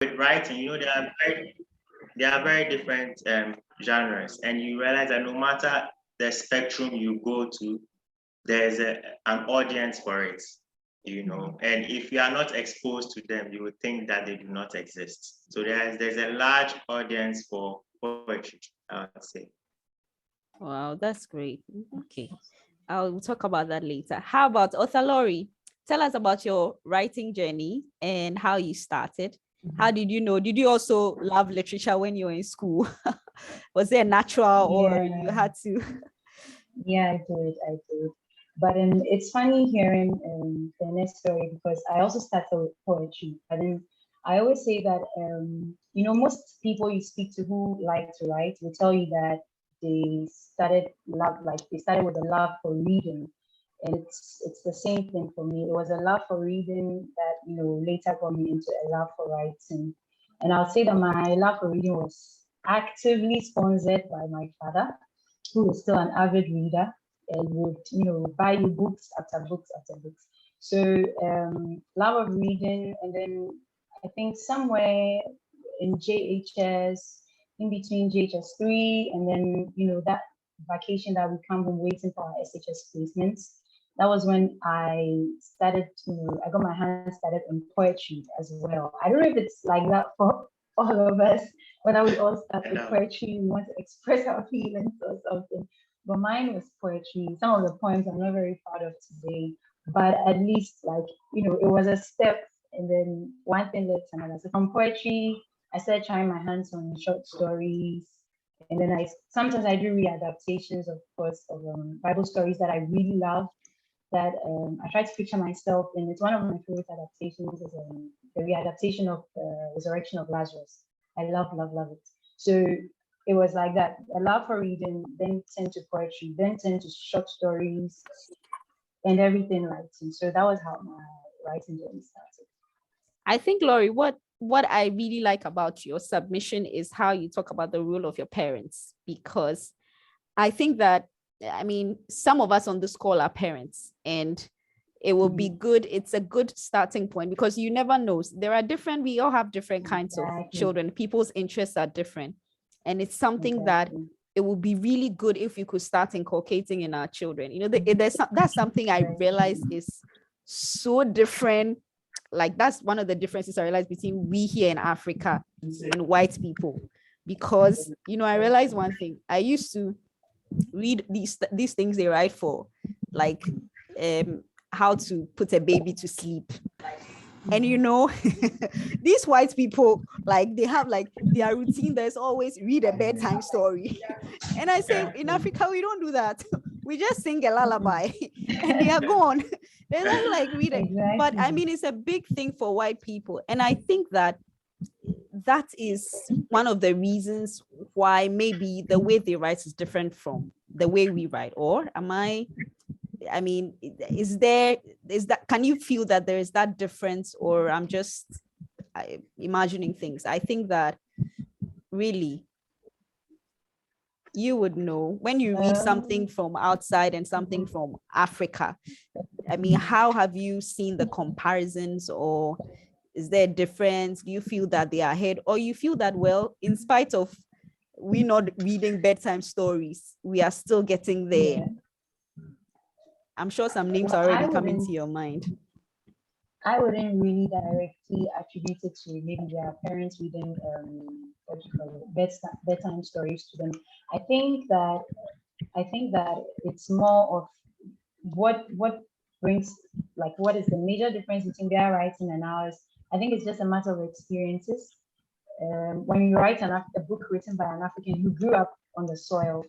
with writing, there are very different genres, and you realize that no matter the spectrum you go to, there's an audience for it, and if you are not exposed to them, you would think that they do not exist. So there's a large audience for poetry, I would say. Wow, that's great. Okay, I'll talk about that later. How about author Laurie? Tell us about your writing journey and how you started. How did you know? Did you also love literature when you were in school? Was it natural or you had to? Yeah, I did. But it's funny hearing Benneh's story because I also started with poetry. But then I always say that, most people you speak to who like to write will tell you that they started with a love for reading. And it's the same thing for me. It was a love for reading that, later got me into a love for writing. And I'll say that my love for reading was actively sponsored by my father, who is still an avid reader and would, buy you books after books after books. So love of reading, and then I think somewhere in JHS, in between JHS 3, and then that vacation that we come home waiting for our SHS placements. That was when I started I got my hands started on poetry as well. I don't know if it's like that for all of us, but I would all start with poetry. We want to express our feelings or something. But mine was poetry. Some of the poems I'm not very proud of today, but at least it was a step. And then one thing led to another. So from poetry, I started trying my hands on short stories. And then sometimes I do readaptations, of course, of Bible stories that I really love. That I try to picture myself in. It's one of my favorite adaptations is the readaptation of the Resurrection of Lazarus. I love it. So it was like that. A love for reading, then turned to poetry, then turned to short stories and everything writing. So that was how my writing journey started. I think, Laurie, what I really like about your submission is how you talk about the role of your parents, because I think that, some of us on this call are parents, and it will be good. It's a good starting point because you never know. We all have different kinds of children. People's interests are different. And it's something that it would be really good if you could start inculcating in our children. That's something I realize is so different. Like, that's one of the differences I realized between we here in Africa and white people. Because, I realized one thing. I used to read these things they write for, like how to put a baby to sleep. And these white people, like, they have like their routine. There's always read a bedtime story. And I say, in Africa, we don't do that. We just sing a lullaby and they are gone. There's nothing like reading. Exactly. But it's a big thing for white people. And I think that is one of the reasons why maybe the way they write is different from the way we write. Or is that, can you feel that there is that difference, or I'm just imagining things? I think that really you would know when you read something from outside and something from Africa. How have you seen the comparisons, or is there a difference? Do you feel that they are ahead, or you feel that, well, in spite of we not reading bedtime stories, we are still getting there? Yeah. I'm sure some names are already coming to your mind. I wouldn't really directly attribute it to maybe their parents reading bedtime stories to them. I think that it's more of what brings, like, what is the major difference between their writing and ours. I think it's just a matter of experiences. When you write a book written by an African who grew up on the soil,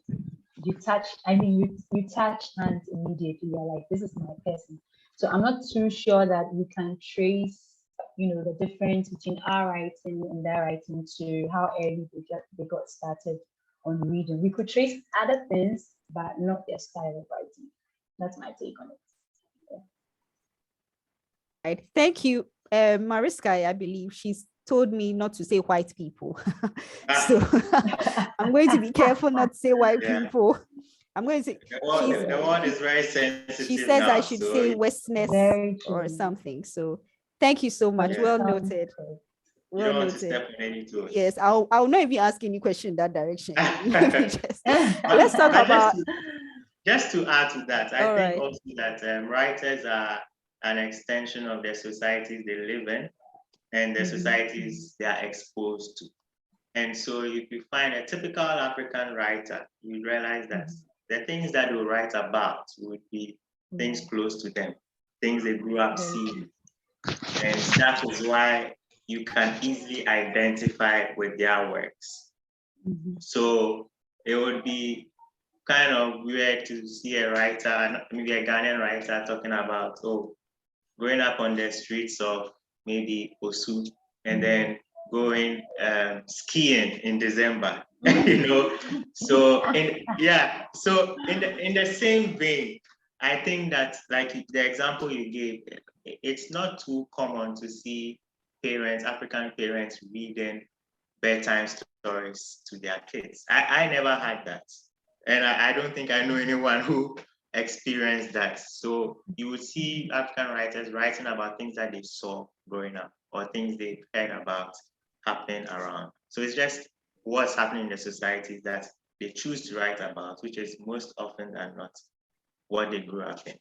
you touch hands immediately. You're like, this is my person. So I'm not too sure that we can trace, the difference between our writing and their writing to how early they got started on reading. We could trace other things, but not their style of writing. That's my take on it. Yeah. Right. Thank you. Mariska, I believe she's told me not to say white people. So I'm going to be careful not to say white people. I'm going to say the word is very sensitive. She says now, I should say Westerners or something. So thank you so much. Well noted. You Well don't want to noted. step on any toes. Yes, I'll not even ask any question in that direction. But- Let's talk but about. just to add to that, I All think right. also that writers are an extension of the societies they live in and the societies they are exposed to. And so if you find a typical African writer, you realize that the things that they write about would be things close to them, things they grew up seeing. And that is why you can easily identify with their works. So it would be kind of weird to see a writer, maybe a Ghanaian writer, talking about, growing up on the streets of maybe Owusu and then going skiing in December, So in the same vein, I think that like the example you gave, it's not too common to see African parents reading bedtime stories to their kids. I never had that. And I don't think I know anyone who experienced that. So you would see African writers writing about things that they saw growing up or things they heard about happening around. So it's just what's happening in the society that they choose to write about, which is most often than not what they grew up in.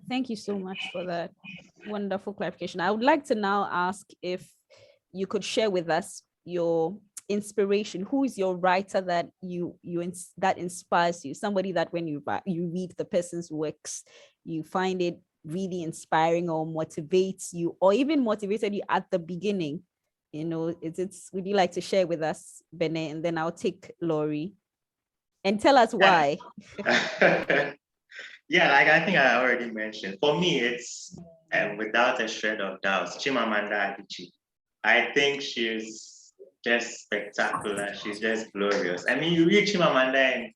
Thank you so much for that wonderful clarification. I would like to now ask if you could share with us your inspiration. Who is your writer that that inspires you? Somebody that when you read the person's works, you find it really inspiring or motivates you, or even motivated you at the beginning. Would you like to share with us, Benneh, and then I'll take Laurie, and tell us why. Yeah, like I think I already mentioned. For me, it's without a shred of doubt, Chimamanda Adichie. I think she's just spectacular. She's just glorious. I mean, you read Chimamanda and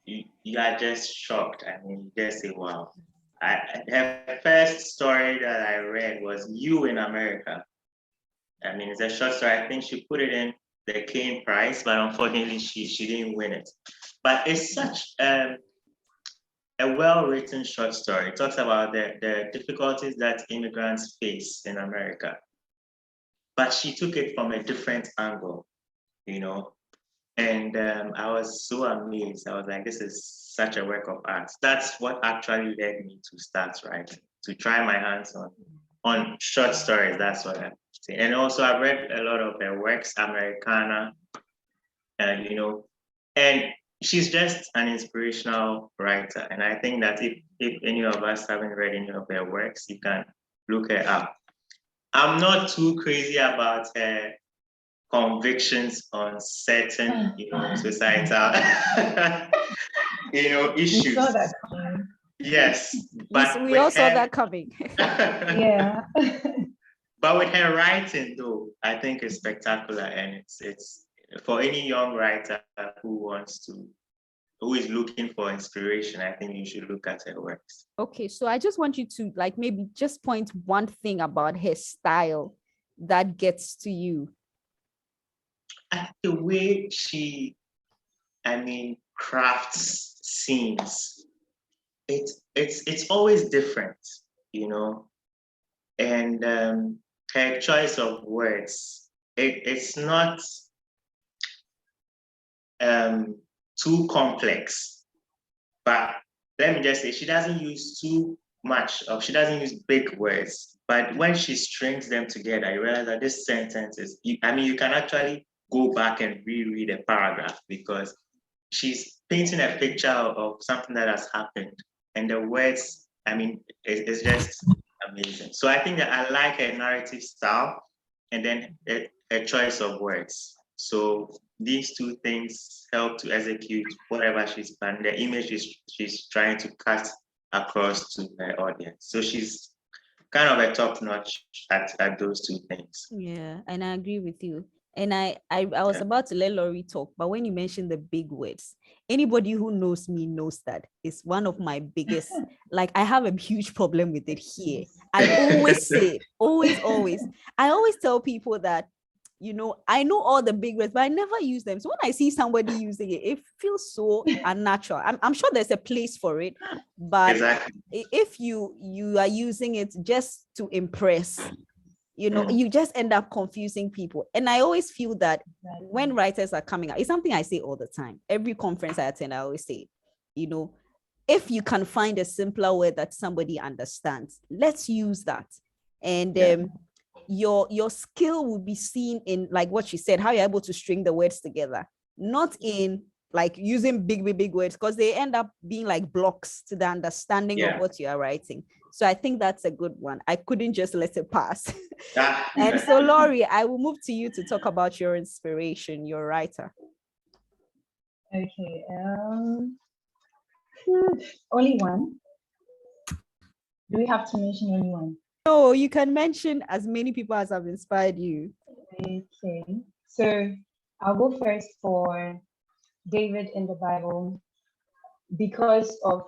you are just shocked. I mean, you just say, wow. Her first story that I read was You in America. I mean, it's a short story. I think she put it in the Kane Prize, but unfortunately, she didn't win it. But it's such a well-written short story. It talks about the difficulties that immigrants face in America. But she took it from a different angle, and I was so amazed. I was like, this is such a work of art. That's what actually led me to start writing, to try my hands on short stories. That's what I'm saying. And also I've read a lot of her works, Americana, and and she's just an inspirational writer. And I think that if any of us haven't read any of her works, you can look her up. I'm not too crazy about her convictions on certain, societal, issues. We saw that coming. Yes, but we all saw that coming. Yeah. But with her writing, though, I think it's spectacular, and it's for any young writer who is looking for inspiration. I think you should look at her works. Okay, so I just want you to maybe just point one thing about her style that gets to you. The way she, crafts scenes, it's always different, and her choice of words, it's not too complex, but let me just say she doesn't use too much she doesn't use big words, but when she strings them together, you realize that this sentence you can actually go back and reread a paragraph because she's painting a picture of something that has happened, and the words, it's just amazing. So I think that I like her narrative style and then a choice of words. So these two things help to execute whatever she's planning, the image she's trying to cut across to her audience. So she's kind of a top notch at those two things. Yeah, and I agree with you. And I was about to let Laurie talk, but when you mentioned the big words, anybody who knows me knows that it's one of my biggest, I have a huge problem with it here. I always say it, always. I always tell people that, I know all the big words, but I never use them. So when I see somebody using it, it feels so unnatural. I'm sure there's a place for it, but exactly. if you are using it just to impress, You just end up confusing people. And I always feel that when writers are coming out, it's something I say all the time. Every conference I attend, I always say, if you can find a simpler word that somebody understands, let's use that. And your skill will be seen in, like what she said, how you're able to string the words together, not in like using big words, because they end up being like blocks to the understanding of what you are writing. So I think that's a good one. I couldn't just let it pass. And so, Laurie, I will move to you to talk about your inspiration, your writer. Okay. Only one. Do we have to mention only one? No, you can mention as many people as have inspired you. Okay. So I'll go first for David in the Bible, because of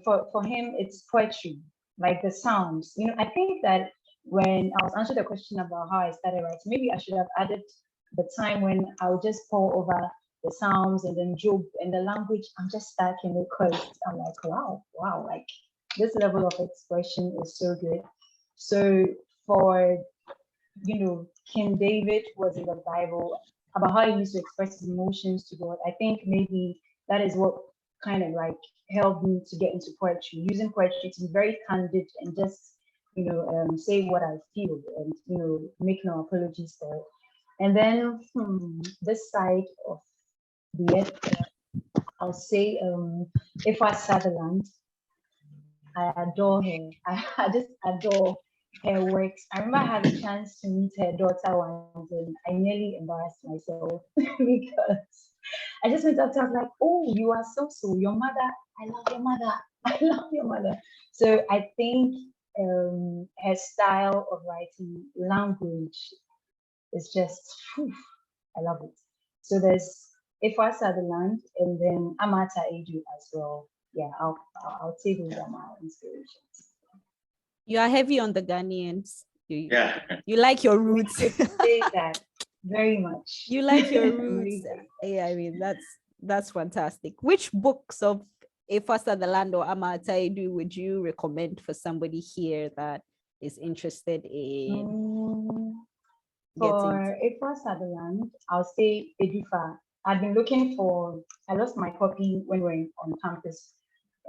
for him it's poetry, like the Psalms. I think that when I was answering the question about how I started writing, maybe I should have added the time when I would just pour over the Psalms and then Job, and the language I'm just stuck in it, because I'm like, wow, like this level of expression is so good. So for King David was in the Bible, about how he used to express his emotions to God. I think maybe that is what kind of like helped me to get into poetry, using poetry to be very candid and just, say what I feel and, make no apologies for it. And then this side of the earth, I'll say Ifa Sutherland. I adore her. I just adore her works. I remember I had a chance to meet her daughter once, and I nearly embarrassed myself because I just went up to her, I was like, oh, you are so, your mother, I love your mother. I love your mother. So I think her style of writing, language is just, I love it. So there's Ifa Sutherland and then Amata Edu as well. Yeah, I'll say those are my inspirations. You are heavy on the Ghanaians. You like your roots. Say that very much. You like your roots. Yeah, I mean that's fantastic. Which books of Ifa Sutherland or Amata Edu would you recommend for somebody here that is interested in? For Ifa Sutherland, I'll say Edufa. I've been looking for, I lost my copy when we were on campus.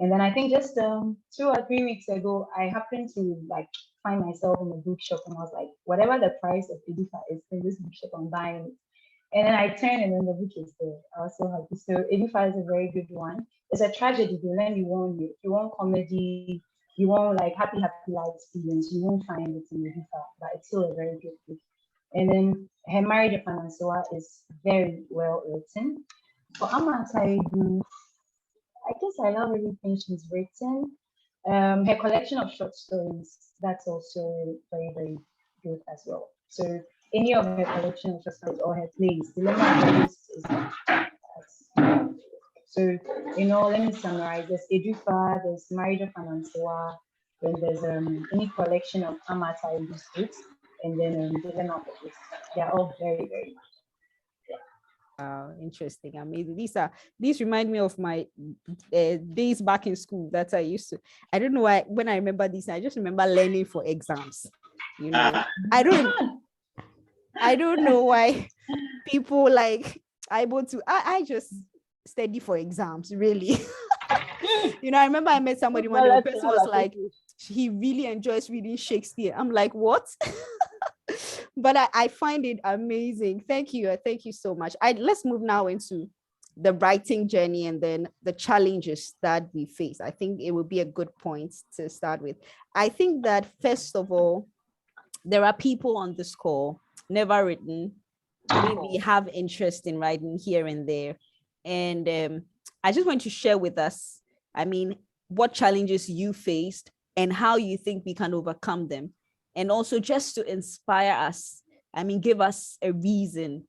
And then I think just 2 or 3 weeks ago, I happened to like find myself in a bookshop, and I was like, whatever the price of Edufa is in this bookshop, I'm buying it. And then I turned and then the book is there. I was so happy. So Edufa is a very good one. It's a tragedy. You learn, you want comedy, you want like happy life experience, you won't find it in Edufa, but it's still a very good book. And then her marriage of Anansoa is very well written. For Amantaidu, I guess I love everything she's written. Her collection of short stories, that's also very, very good as well. So any of her collection of short stories or her plays, Dilemma is so, let me summarize. There's Edufa, there's Marriage of Anansoa, then there's any collection of Amantaidu's books, and then Dilemma. They're all very, very interesting. Amazing. These remind me of my days back in school that I used to. I don't know why when I remember these, I just remember learning for exams. I don't know why people like able to. I just study for exams, really. I remember I met somebody one day. The person was like, he really enjoys reading Shakespeare. I'm like, what? But I find it amazing. Thank you so much. Let's move now into the writing journey and then the challenges that we face. I think it would be a good point to start with. I think that first of all, there are people on this call never written, maybe have interest in writing here and there, and I just want to share with us, what challenges you faced and how you think we can overcome them. And also just to inspire us, give us a reason,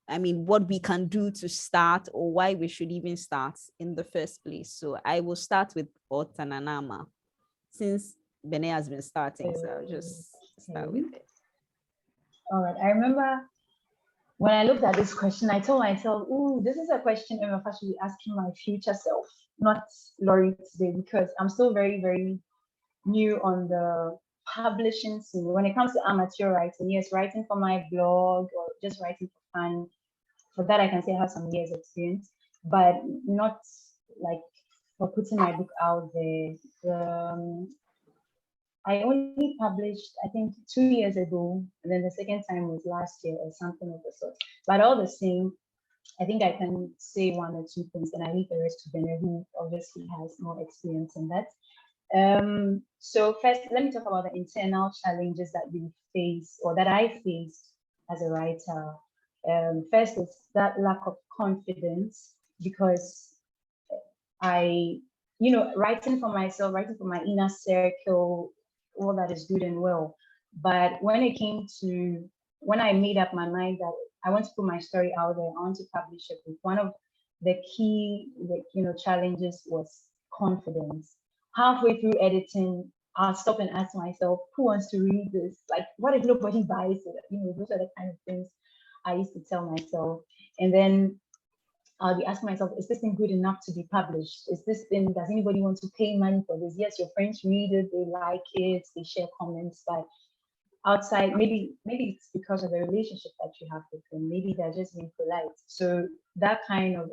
what we can do to start or why we should even start in the first place. So I will start with Otananama, since Benneh has been starting, so I'll just start with it. All right, I remember when I looked at this question, I told myself, "Ooh, this is a question I'm actually asking my future self, not Laurie today, because I'm still very, very new on the publishing scene. When it comes to amateur writing, yes, writing for my blog or just writing for fun, for that I can say I have some years experience, but not like for putting my book out there. I only published, I think, 2 years ago, and then the second time was last year or something of the sort. But all the same, I think I can say one or two things, and I leave the rest to Benneh, who obviously has more experience in that. So first, let me talk about the internal challenges that we face or that I faced as a writer. First is that lack of confidence because writing for myself, writing for my inner circle, all that is good and well. But when I made up my mind that I want to put my story out there, I want to publish a book, one of the key, challenges was confidence. Halfway through editing, I'll stop and ask myself, who wants to read this? Like, what if nobody buys it? Those are the kind of things I used to tell myself. And then I'll be asking myself, is this thing good enough to be published? Does anybody want to pay money for this? Yes, your friends read it, they like it, they share comments, but outside, maybe it's because of the relationship that you have with them. Maybe they're just being polite. So that kind of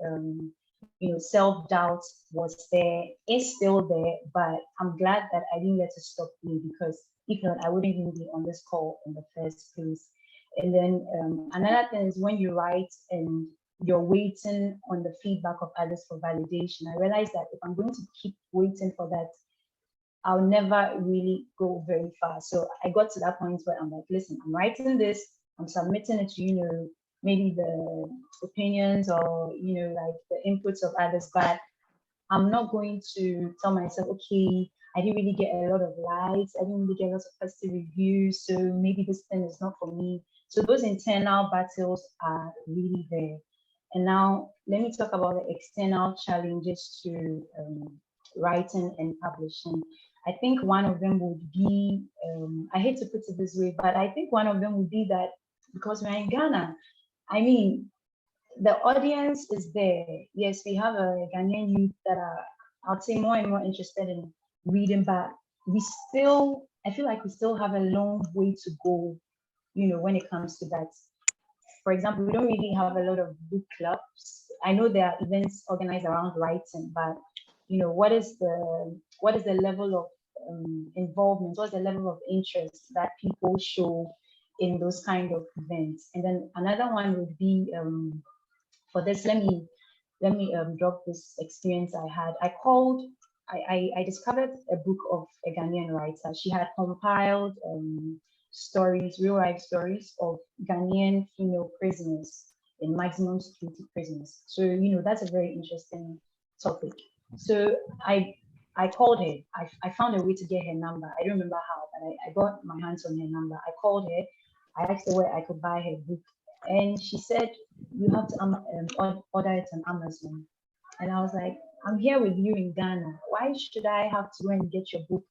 self-doubt was there, is still there, but I'm glad that I didn't let it stop me, because if not, I wouldn't even be on this call in the first place. And then another thing is when you write and you're waiting on the feedback of others for validation. I realized that if I'm going to keep waiting for that, I'll never really go very far. So I got to that point where I'm like, listen, I'm writing this, I'm submitting it to, maybe the opinions or, like the inputs of others, but I'm not going to tell myself, okay, I didn't really get a lot of likes, I didn't really get lots of positive reviews, so maybe this thing is not for me. So those internal battles are really there. And now let me talk about the external challenges to writing and publishing. I think one of them would be, I hate to put it this way, but I think one of them would be that because we're in Ghana, I mean, the audience is there. Yes, we have a Ghanaian youth that are, I'd say, more and more interested in reading, but I feel like we still have a long way to go, when it comes to that. For example, we don't really have a lot of book clubs. I know there are events organized around writing, but what is the level of involvement? What's the level of interest that people show in those kind of events? And then another one would be for this. Let me drop this experience I had. I discovered a book of a Ghanaian writer. She had compiled stories, real life stories of Ghanaian female prisoners in maximum security prisons. So, that's a very interesting topic. So I called her. I found a way to get her number. I don't remember how, but I got my hands on her number. I called her. I asked her where I could buy her book. And she said, you have to order it on Amazon. And I was like, I'm here with you in Ghana. Why should I have to go and get your book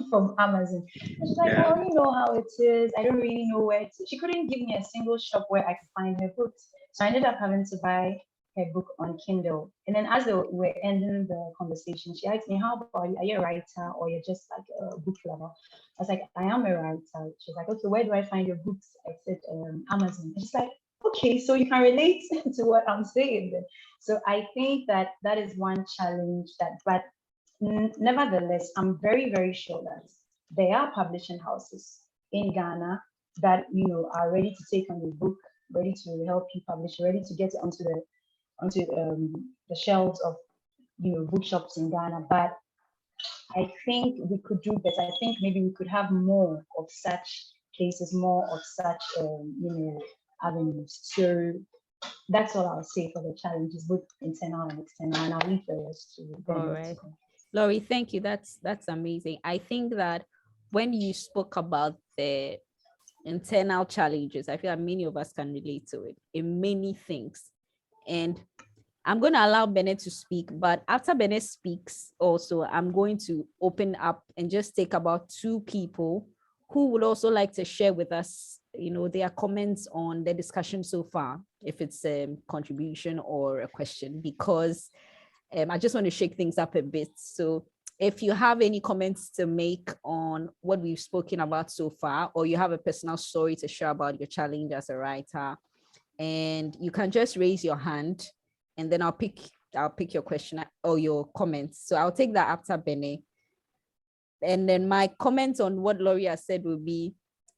from Amazon? And she's like, oh, you know how it is. I don't really know where to. She couldn't give me a single shop where I could find her books. So I ended up having to buy her book on Kindle. And then as we were ending the conversation, she asked me, how about you? Are you a writer or you're just like a book lover? I was like, I am a writer. She's like, okay, where do I find your books? I said, Amazon. And she's like, okay, so you can relate to what I'm saying then. So I think that is one challenge but nevertheless, I'm very, very sure that there are publishing houses in Ghana that, are ready to take on the book, ready to help you publish, ready to get it onto the shelves of, bookshops in Ghana. But I think we could do better. I think maybe we could have more of such cases, more of such, avenues. So that's all I'll say for the challenges, both internal and external, and I'll leave the rest to them. All right. Laurie, thank you. That's amazing. I think that when you spoke about the internal challenges, I feel like many of us can relate to it in many things. And I'm going to allow Benneh to speak, but after Benneh speaks also, I'm going to open up and just take about two people who would also like to share with us, their comments on the discussion so far, if it's a contribution or a question, because I just want to shake things up a bit. So if you have any comments to make on what we've spoken about so far, or you have a personal story to share about your challenge as a writer, and you can just raise your hand, and then I'll pick your question or your comments. So I'll take that after Benneh. And then my comment on what Laurie has said will be,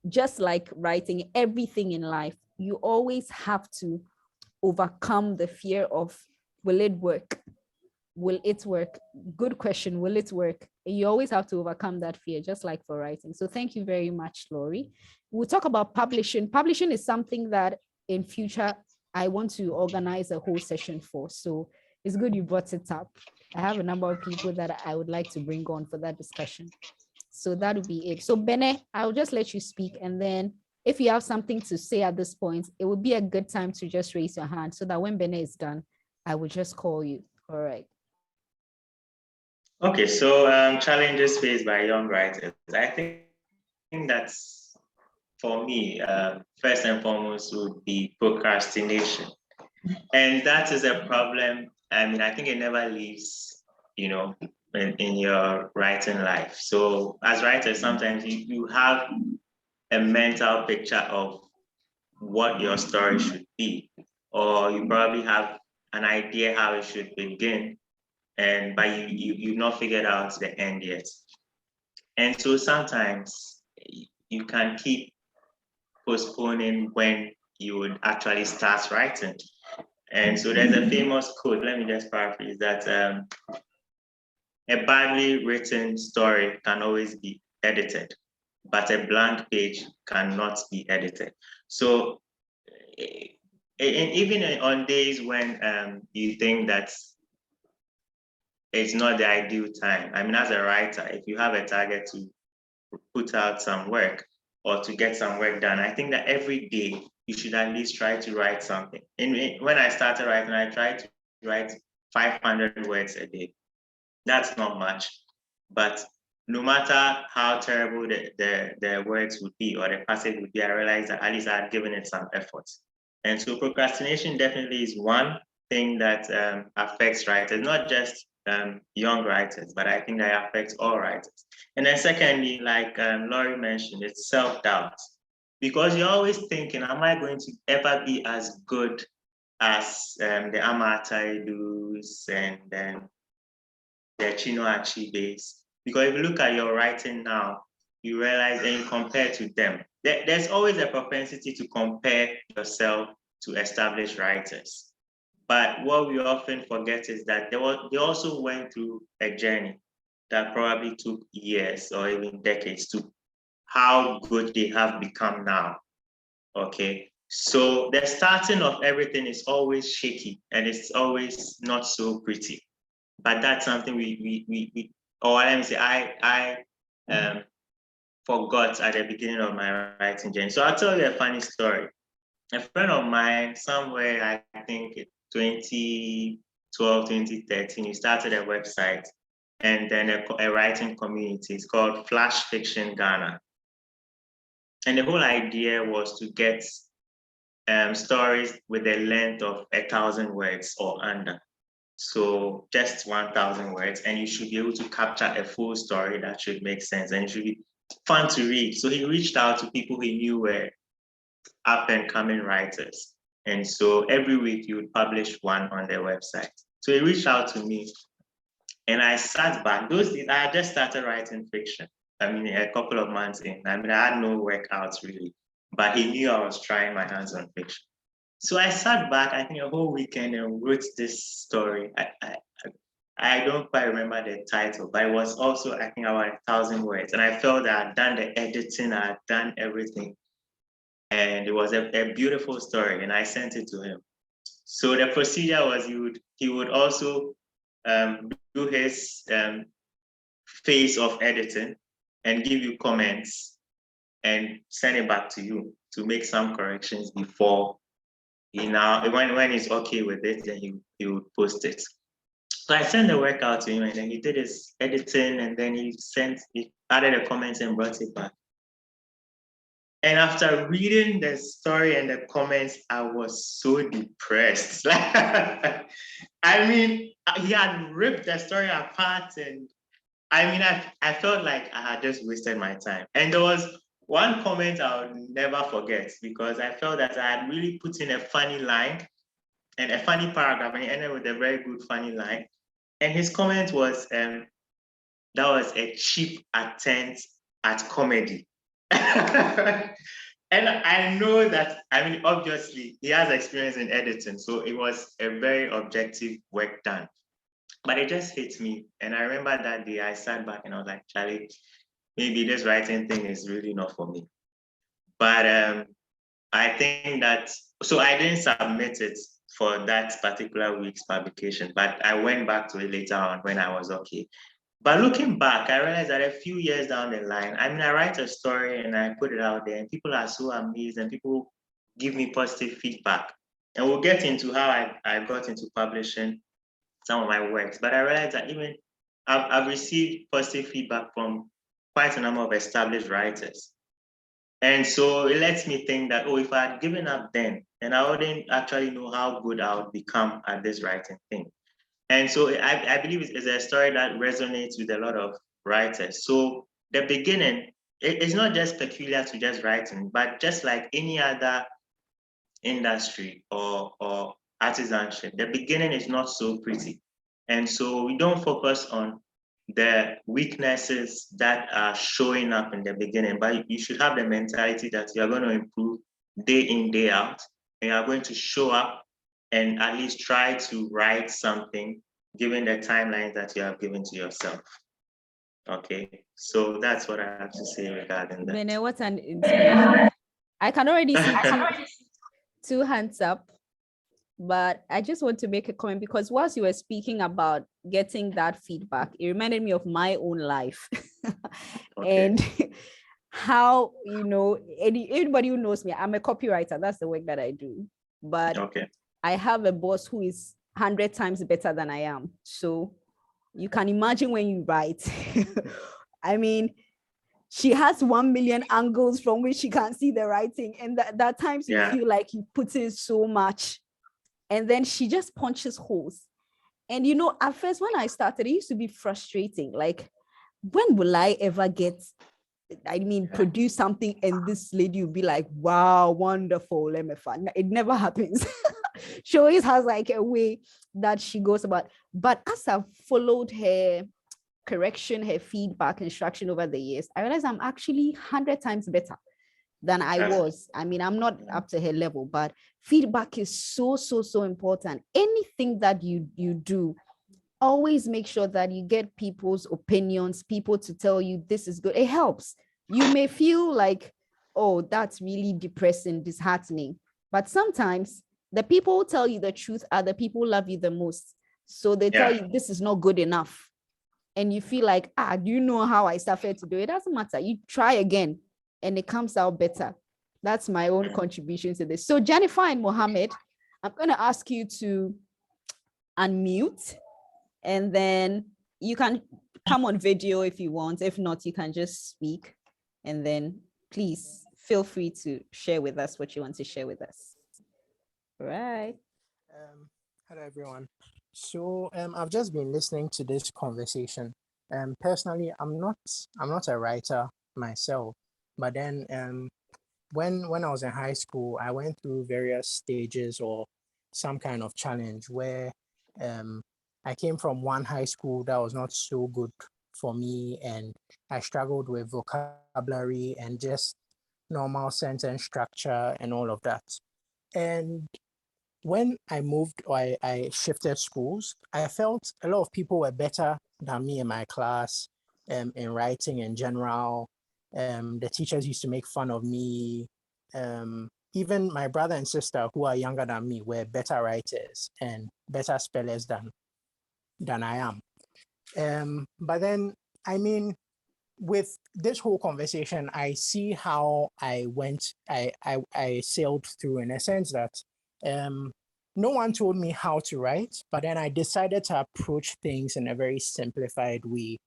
just like writing everything in life, you always have to overcome the fear of, will it work? Will it work? Good question. Will it work? And you always have to overcome that fear, just like for writing. So thank you very much, Laurie. We'll talk about publishing. Publishing is something that in future, I want to organize a whole session for. So it's good you brought it up. I have a number of people that I would like to bring on for that discussion. So that would be it. So Benneh, I'll just let you speak. And then if you have something to say at this point, it would be a good time to just raise your hand so that when Benneh is done, I will just call you. All right. Okay, so challenges faced by young writers. I think that's, for me, first and foremost would be procrastination. And that is a problem. I mean, I think it never leaves, in your writing life. So as writers, sometimes you have a mental picture of what your story should be, or you probably have an idea how it should begin, but you've not figured out the end yet. And so sometimes you can keep postponing when you would actually start writing. And so there's a famous quote, let me just paraphrase that, a badly written story can always be edited, but a blank page cannot be edited. So even on days when you think that it's not the ideal time, I mean, as a writer, if you have a target to put out some work or to get some work done, I think that every day you should at least try to write something. And when I started writing, I tried to write 500 words a day. That's not much, but no matter how terrible the words would be or the passage would be, I realized that at least I had given it some effort. And so procrastination definitely is one thing that affects writers, not just young writers, but I think that affects all writers. And then secondly, like Laurie mentioned, it's self-doubt. Because you're always thinking, am I going to ever be as good as the Amataidu's and then the Chino Achibes? Because if you look at your writing now, you realize and you compare to them. There's always a propensity to compare yourself to established writers. But what we often forget is that they also went through a journey that probably took years or even decades to how good they have become now. Okay. So the starting of everything is always shaky and it's always not so pretty. But that's something I forgot at the beginning of my writing journey. So I'll tell you a funny story. A friend of mine, somewhere I think 2012, 2013, he started a website and then a writing community. It's called Flash Fiction Ghana. And the whole idea was to get stories with a length of 1,000 words or under. So just 1,000 words, and you should be able to capture a full story that should make sense and it should be fun to read. So he reached out to people he knew were up and coming writers. And so every week you would publish one on their website. So he reached out to me and I sat back. Those days, I had just started writing fiction. I mean, a couple of months in. I mean, I had no workouts really, but he knew I was trying my hands on fiction. So I sat back, I think a whole weekend and wrote this story. I don't quite remember the title, but it was also, I think, about 1,000 words. And I felt that I'd done the editing, I had done everything. And it was a beautiful story, and I sent it to him. So the procedure was he would also do his phase of editing and give you comments and send it back to you to make some corrections before when he's okay with it, then he would post it. So I sent the work out to him and then he did his editing and then he added the comments and brought it back. And after reading the story and the comments, I was so depressed. I mean, he had ripped the story apart and I mean, I felt like I had just wasted my time. And there was one comment I'll never forget because I felt that I had really put in a funny line and a funny paragraph, and he ended with a very good funny line. And his comment was, that was a cheap attempt at comedy. And I know that, I mean, obviously, he has experience in editing, so it was a very objective work done. But it just hit me. And I remember that day I sat back and I was like, Charlie, maybe this writing thing is really not for me. But I think that, so I didn't submit it for that particular week's publication, but I went back to it later on when I was okay. But looking back, I realized that a few years down the line, I mean, I write a story and I put it out there, and people are so amazed and people give me positive feedback. And we'll get into how I got into publishing some of my works. But I realized that even I've received positive feedback from quite a number of established writers. And so it lets me think that, oh, if I had given up then, and I wouldn't actually know how good I would become at this writing thing. And so I believe it's a story that resonates with a lot of writers. So the beginning, it's not just peculiar to just writing, but just like any other industry or artisanship, the beginning is not so pretty. And so we don't focus on the weaknesses that are showing up in the beginning, but you should have the mentality that you're going to improve day in, day out, and you're going to show up and at least try to write something given the timelines that you have given to yourself. Okay, so that's what I have to say regarding that. Benneh, what an inspiration. I can already see two hands up, but I just want to make a comment because whilst you were speaking about getting that feedback, it reminded me of my own life. Okay. And how, anybody who knows me, I'm a copywriter. That's the work that I do. But Okay. I have a boss who is 100 times better than I am. So you can imagine when you write. I mean, she has 1 million angles from which she can see the writing. And that times you feel like you put in so much. And then she just punches holes. And at first when I started, it used to be frustrating. Like, when will I ever produce something and this lady will be like, wow, wonderful, let me find. It never happens. She always has like a way that she goes about. But as I've followed her correction, her feedback, instruction over the years, I realize I'm actually 100 times better than I was. I mean, I'm not up to her level, but feedback is so important. Anything that you do, always make sure that you get people's opinions, people to tell you this is good. It helps. You may feel like, oh, that's really depressing, disheartening, but sometimes the people who tell you the truth are the people who love you the most. So they tell you this is not good enough. And you feel like, do you know how I suffered to do it? It doesn't matter. You try again and it comes out better. That's my own contribution to this. So Jennifer and Mohammed, I'm going to ask you to unmute, and then you can come on video if you want. If not, you can just speak, and then please feel free to share with us what you want to share with us. All right. Hello everyone. So I've just been listening to this conversation. Personally, I'm not a writer myself, but then when I was in high school, I went through various stages or some kind of challenge where I came from one high school that was not so good for me, and I struggled with vocabulary and just normal sentence structure and all of that. And when I moved or I shifted schools, I felt a lot of people were better than me in my class, in writing in general. The teachers used to make fun of me. Even my brother and sister, who are younger than me, were better writers and better spellers than I am. But then, I mean, with this whole conversation, I see how I sailed through, in a sense that no one told me how to write, but then I decided to approach things in a very simplified way.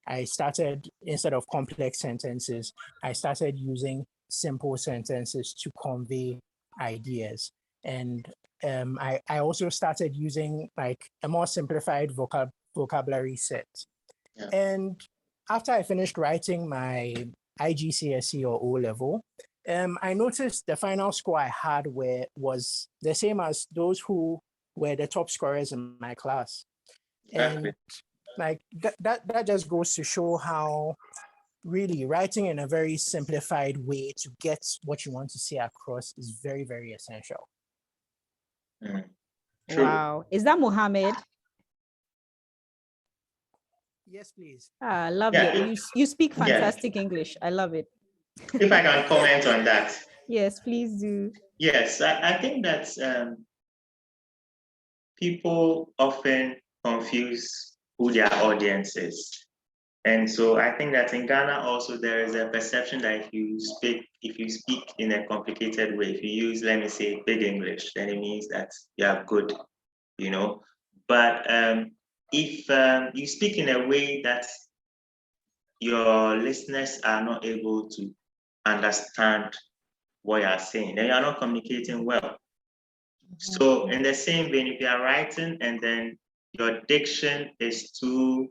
I started, instead of complex sentences, I started using simple sentences to convey ideas. And I also started using like a more simplified vocabulary set. And after I finished writing my IGCSE or O level, I noticed the final score I had was the same as those who were the top scorers in my class. And like that just goes to show how really writing in a very simplified way to get what you want to say across is very, very essential. True. Wow. Is that Mohammed? Yes, please. I love Yeah, it. You speak fantastic English. I love it. If I can comment on that. Yes, please do. Yes, I think that people often confuse who their audience is. And so I think that in Ghana also there is a perception that if you speak in a complicated way, if you use, let me say, big English, then it means that you are good, you know. But if you speak in a way that your listeners are not able to understand what you are saying, then you are not communicating well. So in the same vein, if you are writing and then your diction is too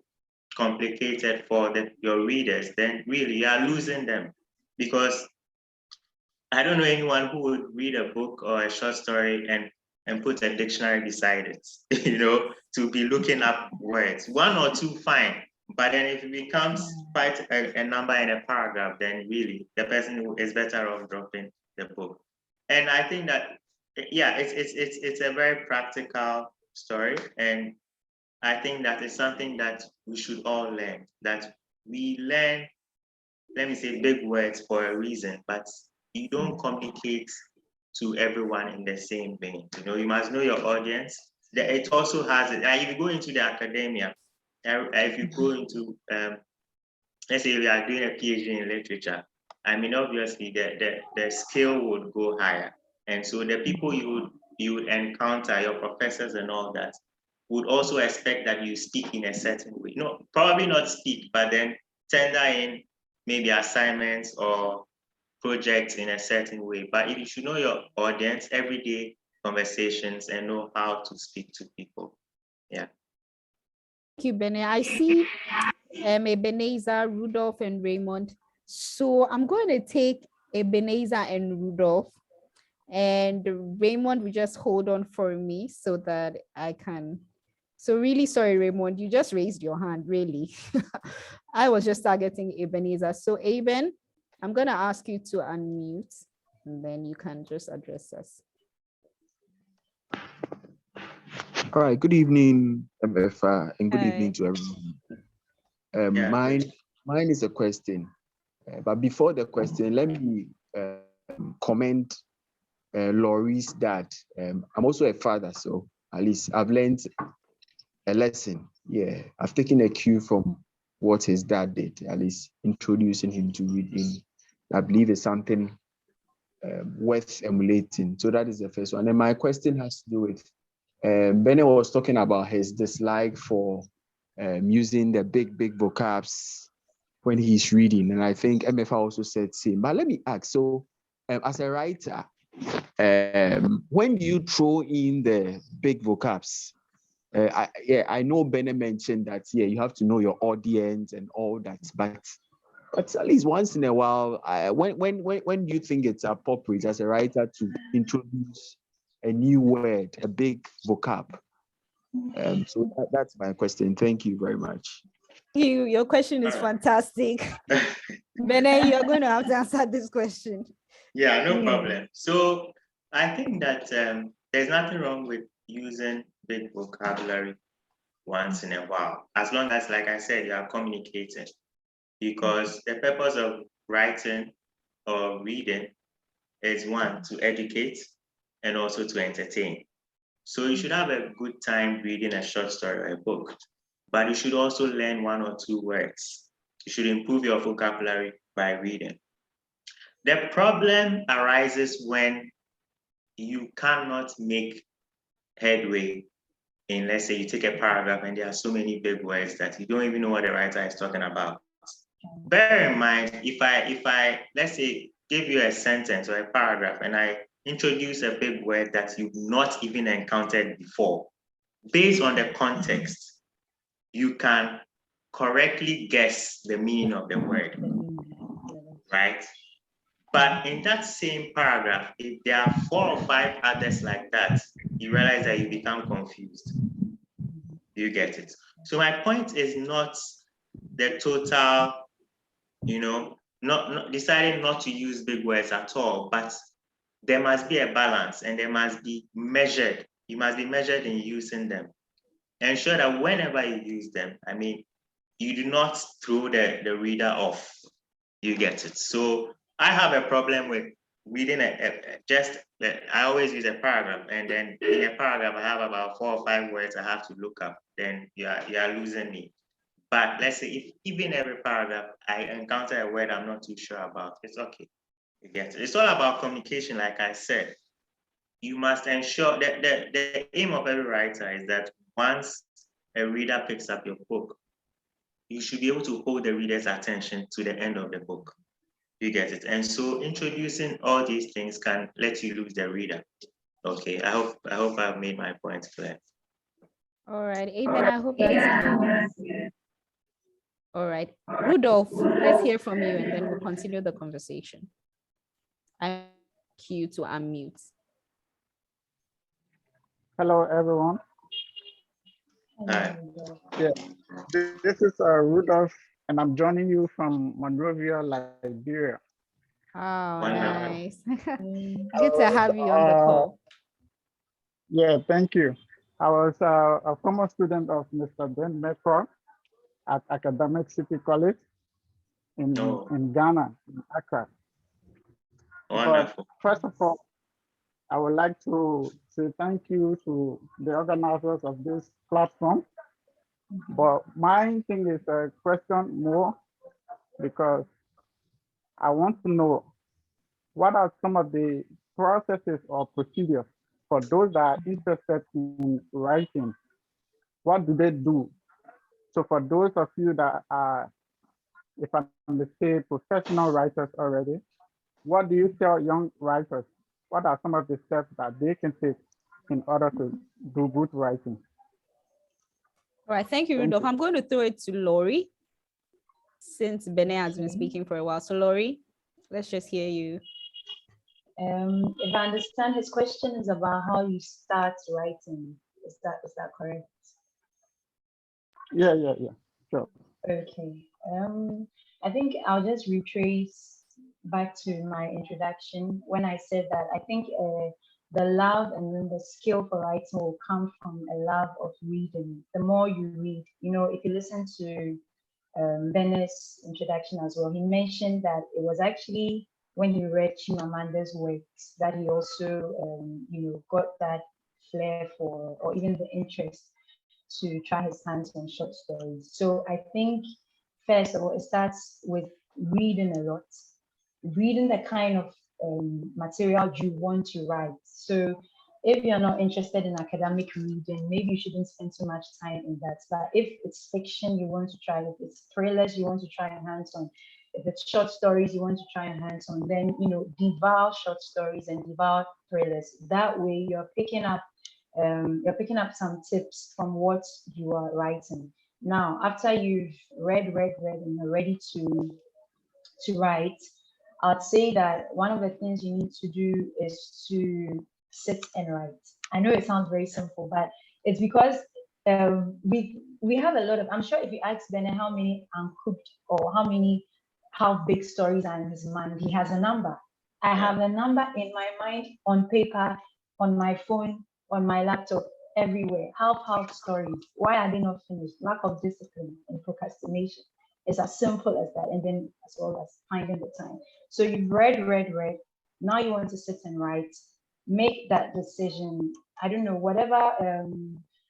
complicated for your readers, then really you are losing them. Because I don't know anyone who would read a book or a short story and put a dictionary beside it, to be looking up words. One or two, fine. But then if it becomes quite a number in a paragraph, then really the person is better off dropping the book. And I think that, yeah, it's a very practical story. And I think that is something that we should all learn, that we learn, let me say, big words for a reason, but you don't communicate to everyone in the same vein. You must know your audience. It also has it. If you go into the academia, if you go into, let's say we are doing a PhD in literature, I mean, obviously the skill would go higher. And so the people you would encounter, your professors and all that, would also expect that you speak in a certain way. No, probably not speak, but then tender in maybe assignments or projects in a certain way. But if you should know your audience, everyday conversations, and know how to speak to people. Yeah. Thank you, Benneh. I see Ebenezer, Rudolph, and Raymond. So I'm going to take Ebenezer and Rudolph. And Raymond will just hold on for me so that I can. So really sorry, Raymond, you just raised your hand, really. I was just targeting Ebenezer. So Eben, I'm going to ask you to unmute and then you can just address us. All right, good evening, MFA, and good evening to everyone. Mine is a question, but before the question, let me comment Laurie's dad. I'm also a father, so at least I've learned a lesson. Yeah, I've taken a cue from what his dad did, at least introducing him to reading. I believe is something worth emulating. So that is the first one. And my question has to do with Benneh was talking about his dislike for using the big vocabs when he's reading. And I think MFA also said same. But let me ask, so as a writer, when do you throw in the big vocabs? I know Benneh mentioned that, you have to know your audience and all that, but at least once in a while, when do you think it's appropriate as a writer to introduce a new word, a big vocab? So that's my question. Thank you very much. Your question is fantastic. Benneh, you're going to have to answer this question. Yeah, no problem. So I think that there's nothing wrong with using big vocabulary once in a while, as long as, like I said, you are communicating. Because the purpose of writing or reading is, one, to educate and also to entertain. So you should have a good time reading a short story or a book, but you should also learn one or two words. You should improve your vocabulary by reading. The problem arises when you cannot make headway in, let's say you take a paragraph and there are so many big words that you don't even know what the writer is talking about. Bear in mind, if I let's say give you a sentence or a paragraph and I introduce a big word that you've not even encountered before, based on the context, you can correctly guess the meaning of the word, right? But in that same paragraph, if there are 4 or 5 others like that, you realize that you become confused. You get it? So my point is not the total, not deciding not to use big words at all, but there must be a balance and they must be measured. You must be measured in using them. Ensure that whenever you use them, you do not throw the reader off. You get it? So I have a problem with reading I always use a paragraph, and then in a paragraph I have about 4 or 5 words I have to look up. Then you are losing me. But let's say if even every paragraph I encounter a word I'm not too sure about, it's okay. You get it? It's all about communication, like I said. You must ensure that the aim of every writer is that once a reader picks up your book, you should be able to hold the reader's attention to the end of the book. You get it? And so introducing all these things can let you lose the reader. Okay, I hope I've made my point clear. All right, Amen. I hope that's clear. All right, Rudolph, let's hear from you and then we'll continue the conversation. I ask you to unmute. Hello, everyone. Hi. Yeah, this is Rudolph, and I'm joining you from Monrovia, Liberia. Oh, Wonderful. nice. Good to have you on the call. Yeah, thank you. I was a former student of Mr. Benneh at Academic City College in Ghana, in Accra. Wonderful. But first of all, I would like to say thank you to the organizers of this platform. But my thing is a question more because I want to know what are some of the processes or procedures for those that are interested in writing? What do they do? So for those of you that are, if I may say, professional writers already, what do you tell young writers? What are some of the steps that they can take in order to do good writing? All right, thank you, Rudolph. I'm going to throw it to Laurie since Benneh has been speaking for a while. So Laurie, let's just hear you. If I understand, his question is about how you start writing. Is that correct? Yeah, sure. Okay. I think I'll just retrace back to my introduction when I said that I think the love and then the skill for writing will come from a love of reading. The more you read, if you listen to Benneh's introduction as well, he mentioned that it was actually when he read Chimamanda's works that he also, got that flair for, or even the interest to try his hands on short stories. So I think, first of all, it starts with reading a lot, reading the kind of material you want to write. So if you're not interested in academic reading, maybe you shouldn't spend too much time in that. But if it's fiction you want to try, if it's thrillers you want to try your hands on, if it's short stories you want to try your hands on, then devour short stories and devour thrillers. That way you're picking up some tips from what you are writing. Now, after you've read and you're ready to write, I'd say that one of the things you need to do is to sit and write. I know it sounds very simple, but it's because we have a lot of, I'm sure if you ask Benneh how many uncooked or how big stories are in his mind, he has a number. I have a number in my mind, on paper, on my phone, on my laptop, everywhere. Half stories. Why are they not finished? Lack of discipline and procrastination. It's as simple as that. And then as well as finding the time. So you've read. Now you want to sit and write. Make that decision. I don't know, whatever.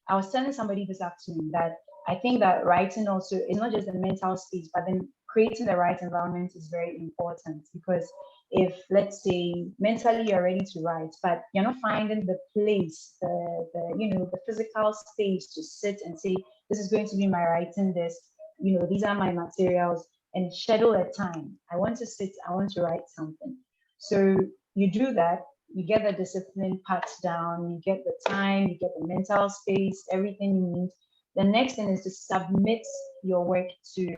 I was telling somebody this afternoon that I think that writing also is not just a mental space, but then creating the right environment is very important, because if, let's say, mentally you're ready to write, but you're not finding the place, the physical space to sit and say, this is going to be my writing desk, these are my materials, and schedule a time. I want to sit, I want to write something. So you do that, you get the discipline parts down, you get the time, you get the mental space, everything you need. The next thing is to submit your work to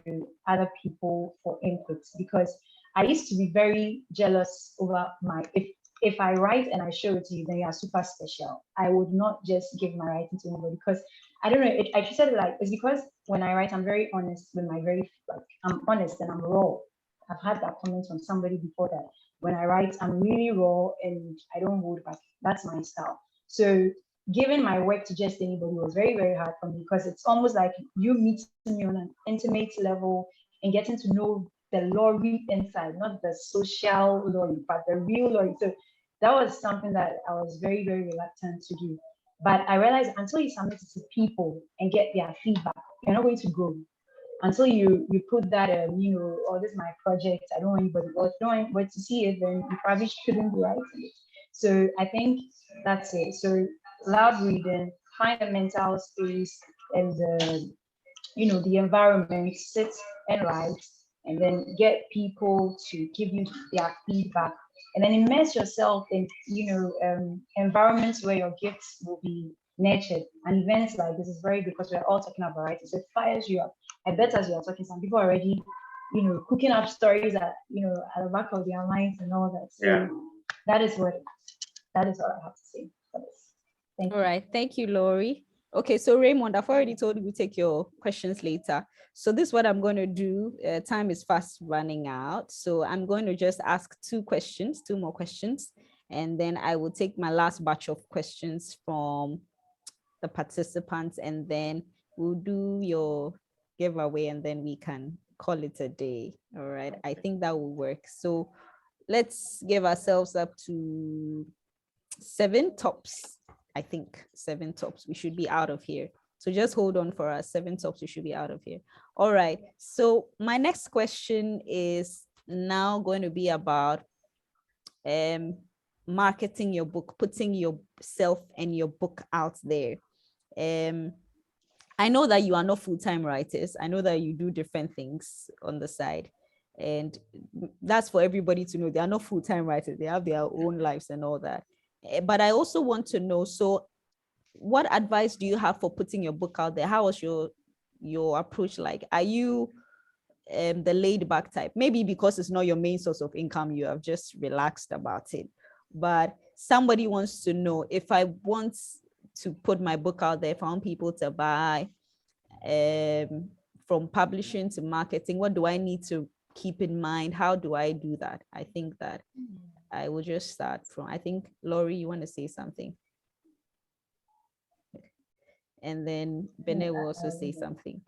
other people for input, because I used to be very jealous over if I write and I show it to you, then you are super special. I would not just give my writing to anybody, because I don't know. I said it like, it's because when I write, I'm very honest with I'm honest and I'm raw. I've had that comment from somebody before, that when I write, I'm really raw and I don't hold back. That's my style. So giving my work to just anybody was very, very hard for me, because it's almost like you meeting me on an intimate level and getting to know the Laurie inside, not the social Laurie, but the real Laurie. So that was something that I was very, very reluctant to do. But I realized until you submit it to people and get their feedback, you're not going to grow. Until you put that, oh, this is my project, I don't want anybody, or if you don't want anybody to see it, then you probably shouldn't be writing it. So I think that's it. So loud reading, find a mental space and the environment, sit and write, and then get people to give you their feedback, and then immerse yourself in environments where your gifts will be nurtured. And events like this is very good, because we're all talking about writing, so it fires you up. I bet as you are talking, some people are already cooking up stories at at the back of their minds and all that. So Yeah. that is what I have to say for this. Thank you. All right. Thank you, Laurie. Okay, so Raymond, I've already told you we take your questions later. So this is what I'm going to do. Time is fast running out. So I'm going to just ask two more questions, and then I will take my last batch of questions from the participants, and then we'll do your giveaway, and then we can call it a day. All right. I think that will work. So let's give ourselves up to 7 tops. I think 7 tops. We should be out of here. So just hold on for us. 7 tops. We should be out of here. All right. So my next question is now going to be about marketing your book, putting yourself and your book out there. I know that you are not full-time writers. I know that you do different things on the side. And that's for everybody to know. They are not full-time writers. They have their own lives and all that. But I also want to know, so what advice do you have for putting your book out there? How was your approach like? Are you the laid back type? Maybe because it's not your main source of income, you have just relaxed about it. But somebody wants to know, if I want to put my book out there, if I want people to buy, from publishing to marketing, what do I need to keep in mind? How do I do that? I think that I will just start from, I think, Laurie, you want to say something? And then Benneh will also say something.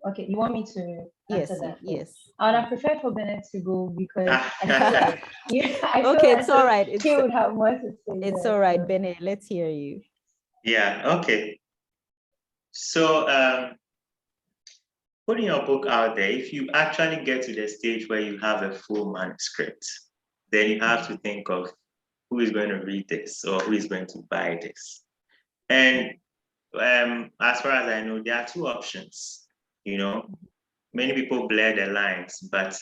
Okay, you want me to answer that? Yes. I would have preferred for Bennett to go, because I feel like okay, it's all right. He would have more to say. It's all right, Bennett. Let's hear you. Yeah, okay. So putting your book out there, if you actually get to the stage where you have a full manuscript, then you have to think of who is going to read this or who is going to buy this. And as far as I know, there are 2 options. Many people blur the lines, but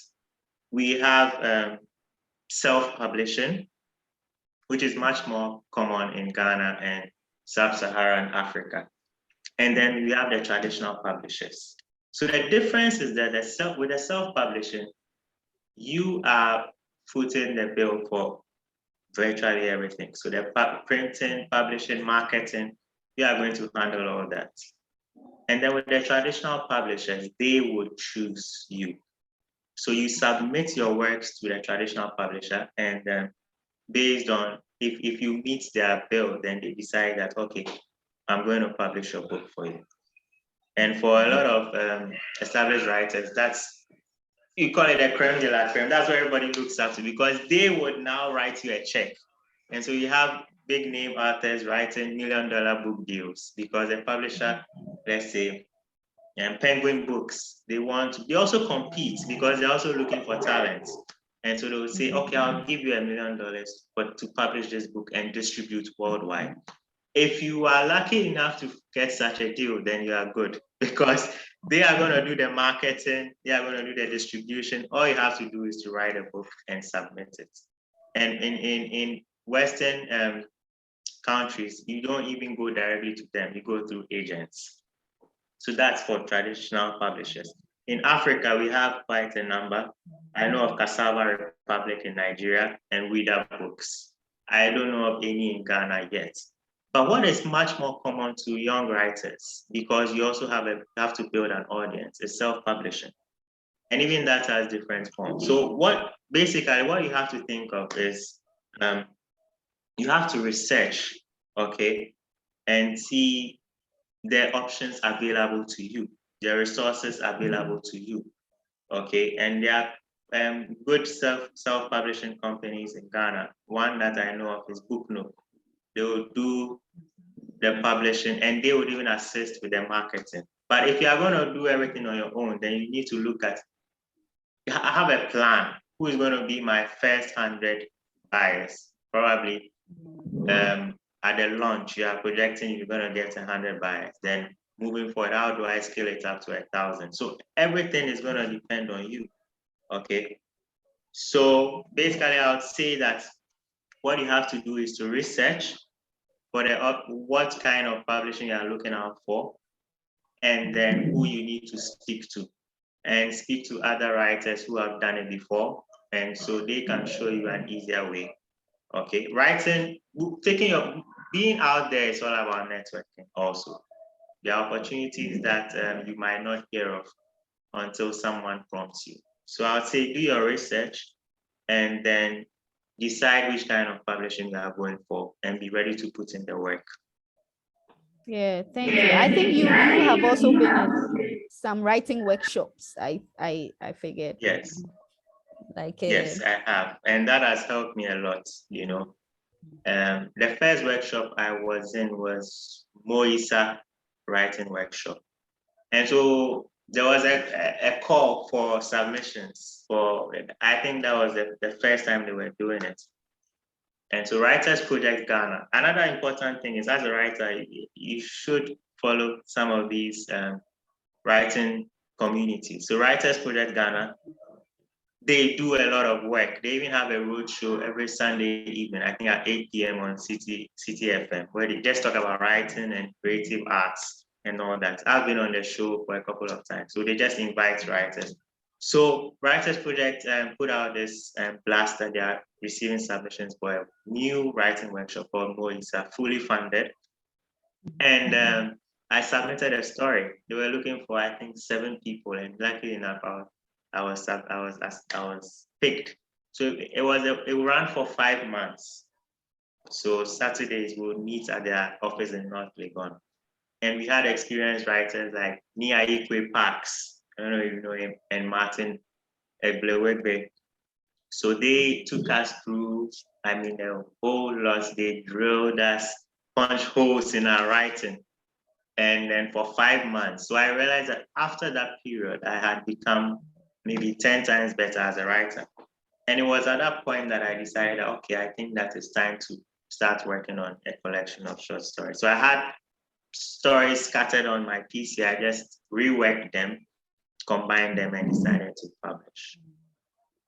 we have self-publishing, which is much more common in Ghana and Sub-Saharan Africa. And then we have the traditional publishers. So the difference is that with the self-publishing, you are footing the bill for virtually everything. So the printing, publishing, marketing, you are going to handle all that. And then with the traditional publishers, they would choose you. So you submit your works to the traditional publisher, and based on if you meet their bill, then they decide that, okay, I'm going to publish your book for you. And for a lot of established writers, you call it a creme de la creme. That's what everybody looks up to, because they would now write you a check. And so you have big name authors writing $1 million book deals, because the publisher, let's say, Penguin Books, they also compete because they're also looking for talent. And so they will say, okay, I'll give you $1 million but to publish this book and distribute worldwide. If you are lucky enough to get such a deal, then you are good, because they are going to do the marketing, they are going to do the distribution. All you have to do is to write a book and submit it. And in Western countries, you don't even go directly to them, you go through agents. So that's for traditional publishers. In Africa, we have quite a number. I know of Cassava Republic in Nigeria and Wida Books. I don't know of any in Ghana yet. But what is much more common to young writers, because you also have to build an audience, is self-publishing. And even that has different forms. So what you have to think of is you have to research, okay, and see the options available to you, the resources available to you, okay? And there are good self-publishing companies in Ghana. One that I know of is Bookno. They will do the publishing and they would even assist with the marketing. But if you are going to do everything on your own, then you need to look at, I have a plan. Who is going to be my first 100 buyers? Probably at the launch, you are projecting you're going to get 100 buyers. Then moving forward, how do I scale it up to 1,000? So everything is going to depend on you, okay? So basically, I would say that what you have to do is to research for what kind of publishing you are looking out for, and then who you need to speak to, and speak to other writers who have done it before, and so they can show you an easier way. Okay, being out there is all about networking also. There are opportunities that you might not hear of until someone prompts you. So I would say do your research and then decide which kind of publishing you are going for and be ready to put in the work. Yeah, thank you. I think you have also been in some writing workshops. I figured. Yes. Yes, I have. And that has helped me a lot, you know. The first workshop I was in was Moisa writing workshop. And so there was a call for submissions I think that was the first time they were doing it. And so Writers Project Ghana. Another important thing is, as a writer, you should follow some of these writing communities. So Writers Project Ghana, they do a lot of work. They even have a road show every Sunday evening, I think at 8 p.m. on City FM, where they just talk about writing and creative arts and all that. I've been on the show for a couple of times. So they just invite writers. So Writers Project put out this blast that they are receiving submissions for a new writing workshop called Moisa, fully funded. And I submitted a story. They were looking for, I think, 7 people, and luckily enough, I was picked. So it ran for 5 months. So Saturdays we would meet at their office in North Legon. And we had experienced writers like Nia Ikwe Parks, I don't know if you know him, and Martin Eblewegbe. So they took us through, a whole lot. They drilled us, punched holes in our writing. And then for 5 months. So I realized that after that period, I had become maybe 10 times better as a writer. And it was at that point that I decided, okay, I think that it's time to start working on a collection of short stories. So I had stories scattered on my PC. I just reworked them, combined them, and decided to publish.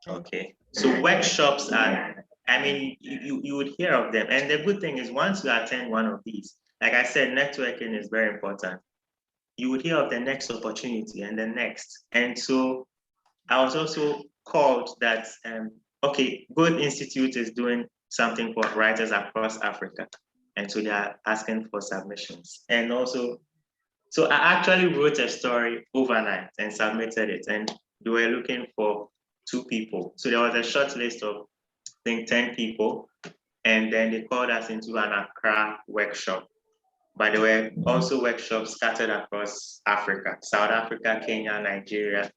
Okay. So workshops are, you would hear of them. And the good thing is, once you attend one of these, like I said, networking is very important. You would hear of the next opportunity and the next. And so I was also called that, Good Institute is doing something for writers across Africa. And so they are asking for submissions. And also, so I actually wrote a story overnight and submitted it. And they were looking for 2 people. So there was a short list of, I think, 10 people. And then they called us into an Accra workshop. But there were also workshops scattered across Africa, South Africa, Kenya, Nigeria.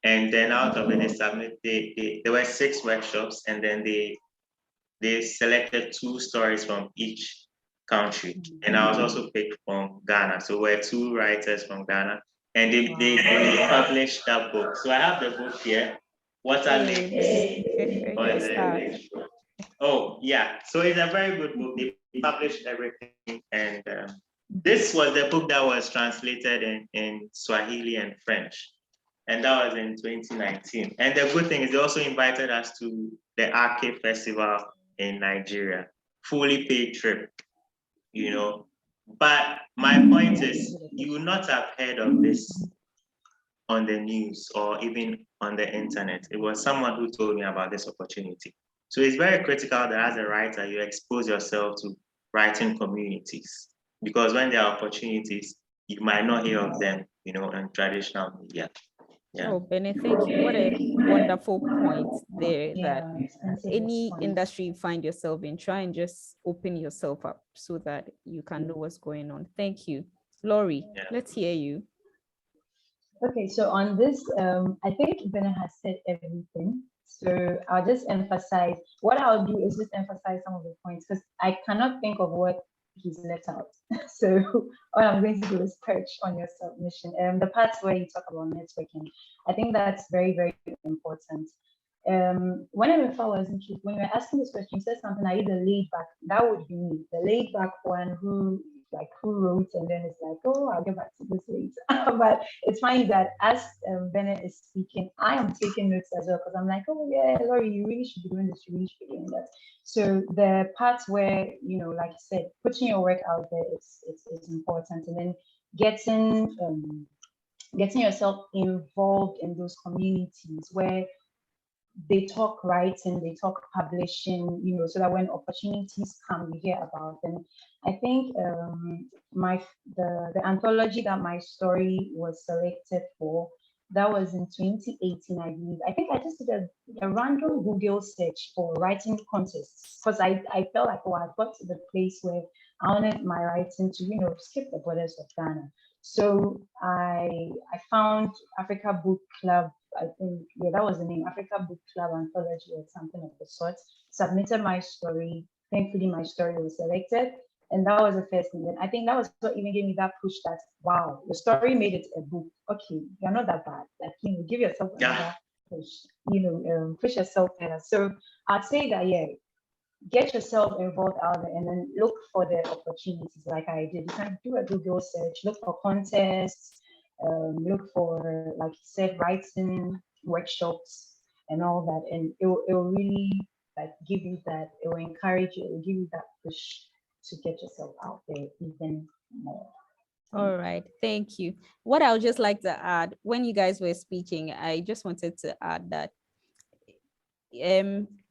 And then out of it, there were 6 workshops, and then they selected 2 stories from each country. And I was also picked from Ghana. So we're 2 writers from Ghana, and they published that book. So I have the book here, Water Lakes. Oh, yeah. So it's a very good book. They published everything. And this was the book that was translated in Swahili and French. And that was in 2019. And the good thing is they also invited us to the Arcade Festival in Nigeria. Fully paid trip, you know. But my point is, you would not have heard of this on the news or even on the internet. It was someone who told me about this opportunity. So it's very critical that as a writer, you expose yourself to writing communities, because when there are opportunities, you might not hear of them, in traditional media. Yeah. Oh, Benneh, thank you. What a wonderful point there, that Expensive any response. industry you find yourself in, try and just open yourself up so that you can know what's going on. Thank you. Laurie, Yeah. let's hear you. Okay, so on this, I think Benneh has said everything. So I'll just emphasize, what I'll do is just emphasize some of the points because I cannot think of what he's left out. So all I'm going to do is perch on your submission. The parts where you talk about networking, I think that's very, very important. When I was in when you were asking this question, you said something like the laid back. That would be me, the laid back one who wrote and then it's like, oh, I'll get back to this later. But it's funny that as Bennett is speaking, I am taking notes as well because I'm like, oh yeah, Laurie, you really should be doing this, you really should be doing that. So the parts where, like you said, putting your work out there it's important, and then getting yourself involved in those communities where they talk writing, they talk publishing, so that when opportunities come, we hear about them. I think the anthology that my story was selected for, that was in 2018, I believe. I think I just did a random Google search for writing contests because I felt like, oh, I got to the place where I wanted my writing to, skip the borders of Ghana. So I found Africa Book Club. I think, yeah, that was the name, Africa Book Club Anthology or something of the sort. Submitted my story. Thankfully, my story was selected. And that was the first thing. And I think that was what even gave me that push that, wow, the story made it a book. Okay, you're not that bad. Like, give yourself another push, push yourself further. So I'd say that, yeah, get yourself involved out there and then look for the opportunities like I did. You can do a Google search, look for contests, look for, like you said, writing workshops and all that. And it will really give you that, it will encourage you, it will give you that push to get yourself out there even more. All right, thank you. What I would just like to add, when you guys were speaking, I just wanted to add that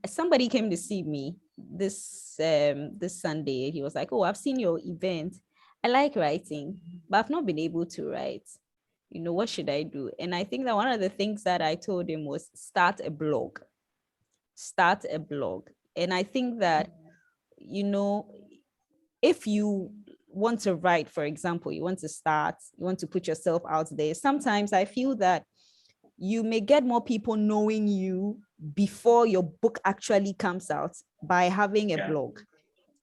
somebody came to see me this Sunday. He was like, oh, I've seen your event. I like writing, but I've not been able to write. What should I do? And I think that one of the things that I told him was start a blog. And I think that, if you want to write, for example, you want to put yourself out there, sometimes I feel that you may get more people knowing you before your book actually comes out by having a blog.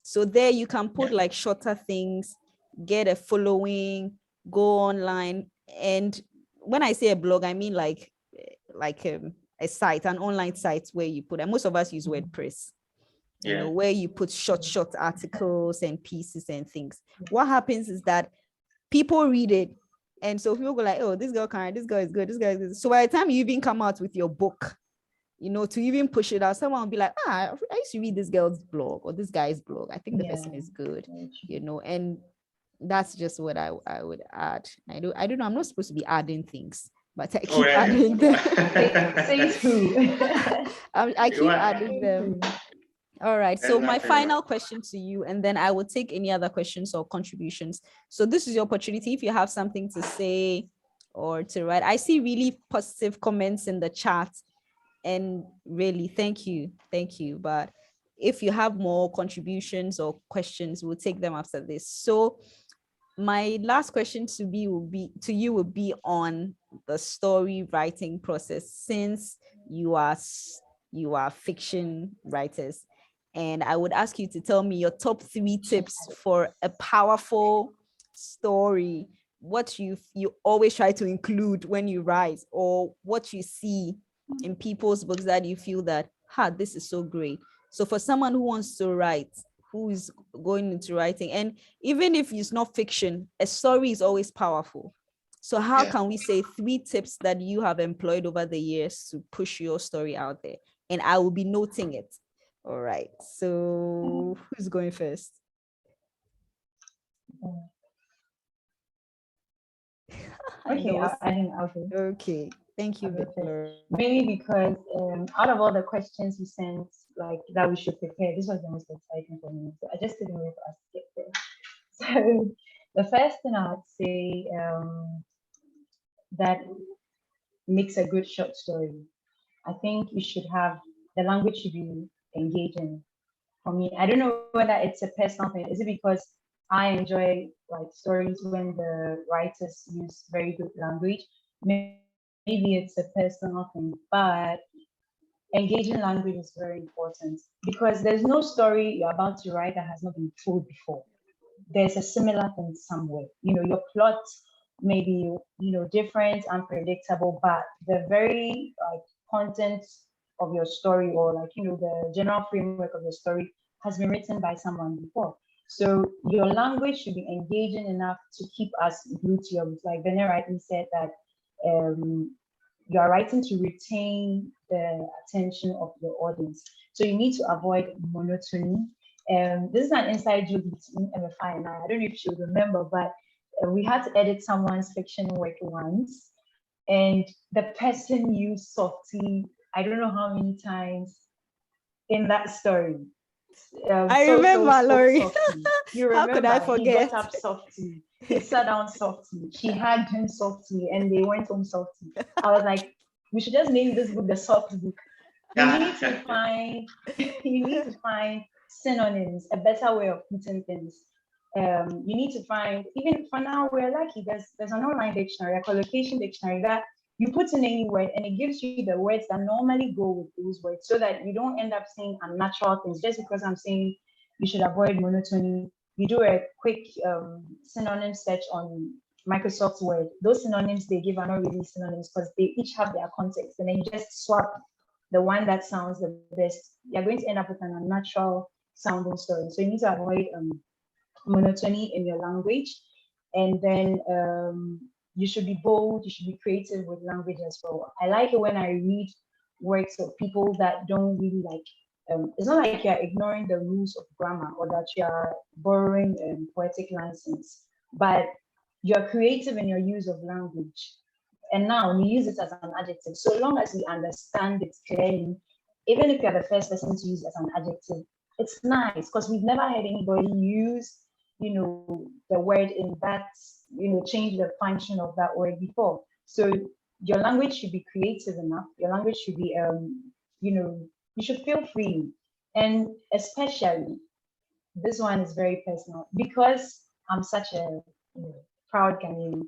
So there you can put like shorter things, get a following, go online. And when I say a blog, I mean like a site, an online site where you put, and most of us use WordPress, where you put short articles and pieces and things. What happens is that people read it. And so people go like, oh, this girl can, this girl is good, this guy is good. So by the time you even come out with your book, to even push it out, someone will be like, I used to read this girl's blog or this guy's blog. I think the person is good, and that's just what I would add. I don't know. I'm not supposed to be adding things, but I keep adding them. Say who? I keep adding them. All right. So my final question to you, and then I will take any other questions or contributions. So this is your opportunity. If you have something to say or to write, I see really positive comments in the chat, and really, thank you. But if you have more contributions or questions, we'll take them after this. So my last question to you would be on the story writing process, since you are fiction writers. And I would ask you to tell me your top 3 tips for a powerful story, what you always try to include when you write, or what you see in people's books that you feel that, this is so great. So for someone who wants to write, who is going into writing, and even if it's not fiction, a story is always powerful. So how can we say 3 tips that you have employed over the years to push your story out there? And I will be noting it. All right. So who's going first? Okay, I'll go. Okay, thank you, I'll go first. Victoria. Mainly because out of all the questions you sent, like that we should prepare, this was the most exciting for me. So I just didn't wait for us to get there. So the first thing I would say that makes a good short story, I think you should have the language should be engaging. For me, I don't know whether it's a personal thing. Is it because I enjoy like stories when the writers use very good language? Maybe it's a personal thing, but engaging language is very important because there's no story you're about to write that has not been told before. There's a similar thing somewhere. You know, your plot may be, different, unpredictable, but the very like content of your story or like, the general framework of your story has been written by someone before. So your language should be engaging enough to keep us glued to your book. Like Benneh rightly said that you are writing to retain the attention of your audience. So you need to avoid monotony. This is an inside joke between MFI and I don't know if you remember, but we had to edit someone's fiction work once, and the person used softy, I don't know how many times in that story. I remember, Laurie. You How remember could I he forget? got up softly. He sat down softly. She hugged him softly, and they went home softly. I was like, we should just name this book the soft book. You need to find synonyms, a better way of putting things. You need to find, even for now, we're lucky. There's an online dictionary, a collocation dictionary that you put in any word and it gives you the words that normally go with those words so that you don't end up saying unnatural things. Just because I'm saying you should avoid monotony, you do a quick synonym search on Microsoft Word. Those synonyms they give are not really synonyms because they each have their context, and then you just swap the one that sounds the best. You're going to end up with an unnatural sounding story. So you need to avoid monotony in your language, and then you should be bold, you should be creative with language as well. I like it when I read works of people that don't really like, it's not like you're ignoring the rules of grammar or that you're borrowing poetic license, but you're creative in your use of language. And now you use it as an adjective. So long as we understand it clearly, even if you're the first person to use it as an adjective, it's nice because we've never had anybody use, the word in that, change the function of that word before. So your language should be creative enough. Your language should be, you should feel free. And especially, this one is very personal because I'm such a proud Ghanaian.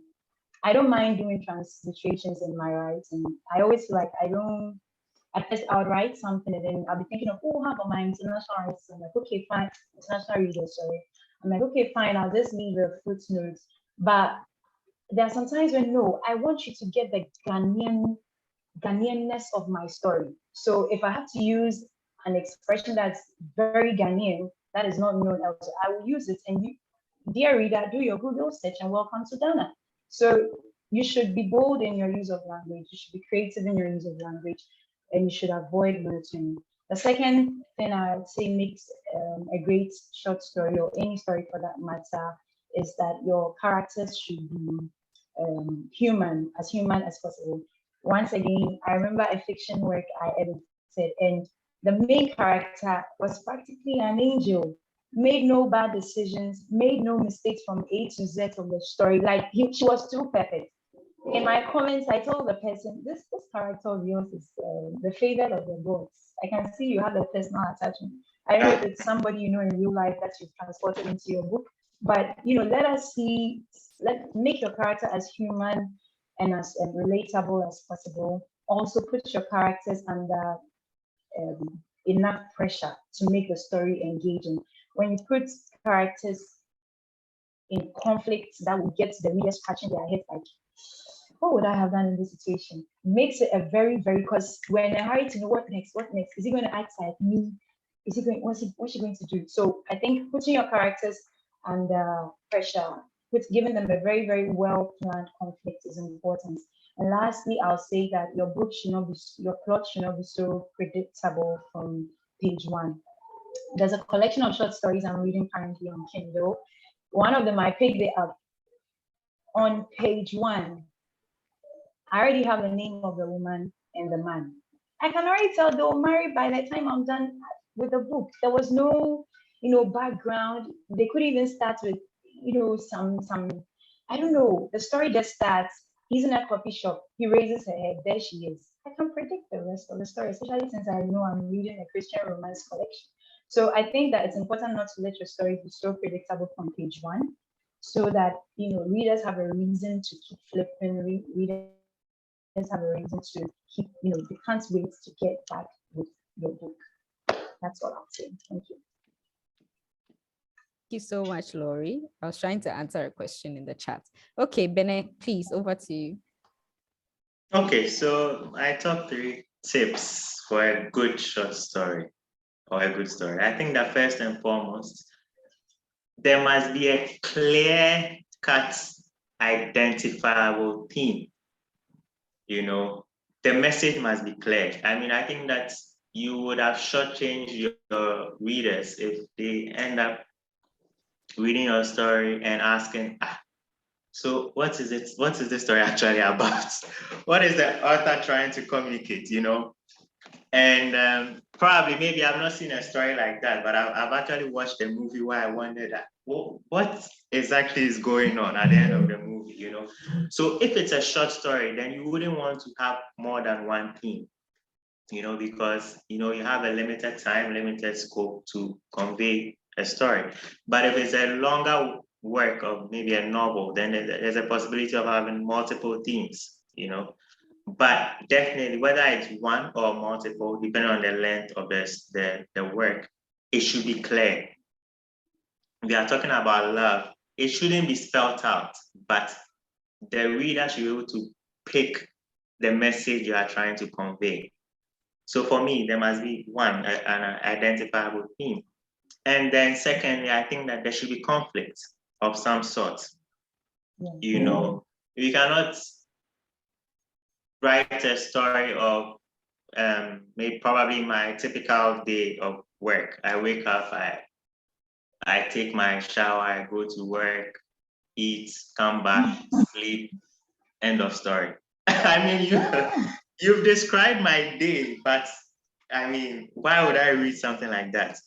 I don't mind doing transliterations in my writing. I always feel like at first I would write something and then I'll be thinking of, how about my international writers? I'm like, okay, fine, international readers, sorry. I'm like, okay, fine, I'll just leave the footnotes. But there are some times when, no, I want you to get the Ghanaianness of my story. So if I have to use an expression that's very Ghanaian, that is not known elsewhere, I will use it. And you, dear reader, do your Google search and welcome to Ghana. So you should be bold in your use of language. You should be creative in your use of language, and you should avoid monotony. The second thing I would say makes a great short story or any story for that matter is that your characters should be human as possible. Once again, I remember a fiction work I edited, and the main character was practically an angel, made no bad decisions, made no mistakes from A to Z of the story. Like she was too perfect. In my comments, I told the person, this character of yours is the favorite of the gods. I can see you have a personal attachment. I don't know if it's somebody you know in real life that you've transported into your book, but make your character as human and as relatable as possible. Also put your characters under enough pressure to make the story engaging. When you put characters in conflict that will get the reader scratching their head like, what would I have done in this situation? Makes it a very, very, because we're in a hurry to know what next. Is he going to act like me? What's she going to do? So I think putting your characters under pressure, giving them a very, very well-planned conflict is important. And lastly, I'll say that your plot should not be so predictable from page one. There's a collection of short stories I'm reading currently on Kindle. One of them, I picked it up on page one. I already have the name of the woman and the man. I can already tell they were married by the time I'm done with the book. There was no, background. They could even start with, some, I don't know. The story just starts. He's in a coffee shop. He raises her head. There she is. I can predict the rest of the story, especially since I know I'm reading a Christian romance collection. So I think that it's important not to let your story be so predictable from page one, so that readers have a reason to keep flipping. Readers have a reason to keep, they can't wait to get back with your book. That's all I'll say. Thank you. Thank you so much, Laurie. I was trying to answer a question in the chat. Okay, Benneh, please, over to you. Okay, so my top 3 tips for a good short story or a good story. I think that first and foremost, there must be a clear-cut, identifiable theme. The message must be clear. I mean, I think that you would have shortchanged your readers if they end up reading your story and asking, so what is it? What is this story actually about? What is the author trying to communicate, And probably, maybe I've not seen a story like that, but I've actually watched a movie where I wondered what exactly is going on at the end of the movie, So if it's a short story, then you wouldn't want to have more than one theme, because, you have a limited time, limited scope to convey a story. But if it's a longer work of maybe a novel, then there's a possibility of having multiple themes, But definitely, whether it's one or multiple, depending on the length of the work, it should be clear. We are talking about love. It shouldn't be spelled out, but the reader should be able to pick the message you are trying to convey. So for me, there must be one, an identifiable theme. And then secondly, I think that there should be conflict of some sort. We cannot write a story of maybe probably my typical day of work. I wake up, I take my shower, I go to work, eat, come back, sleep, end of story. I mean, you've described my day, but I mean, why would I read something like that?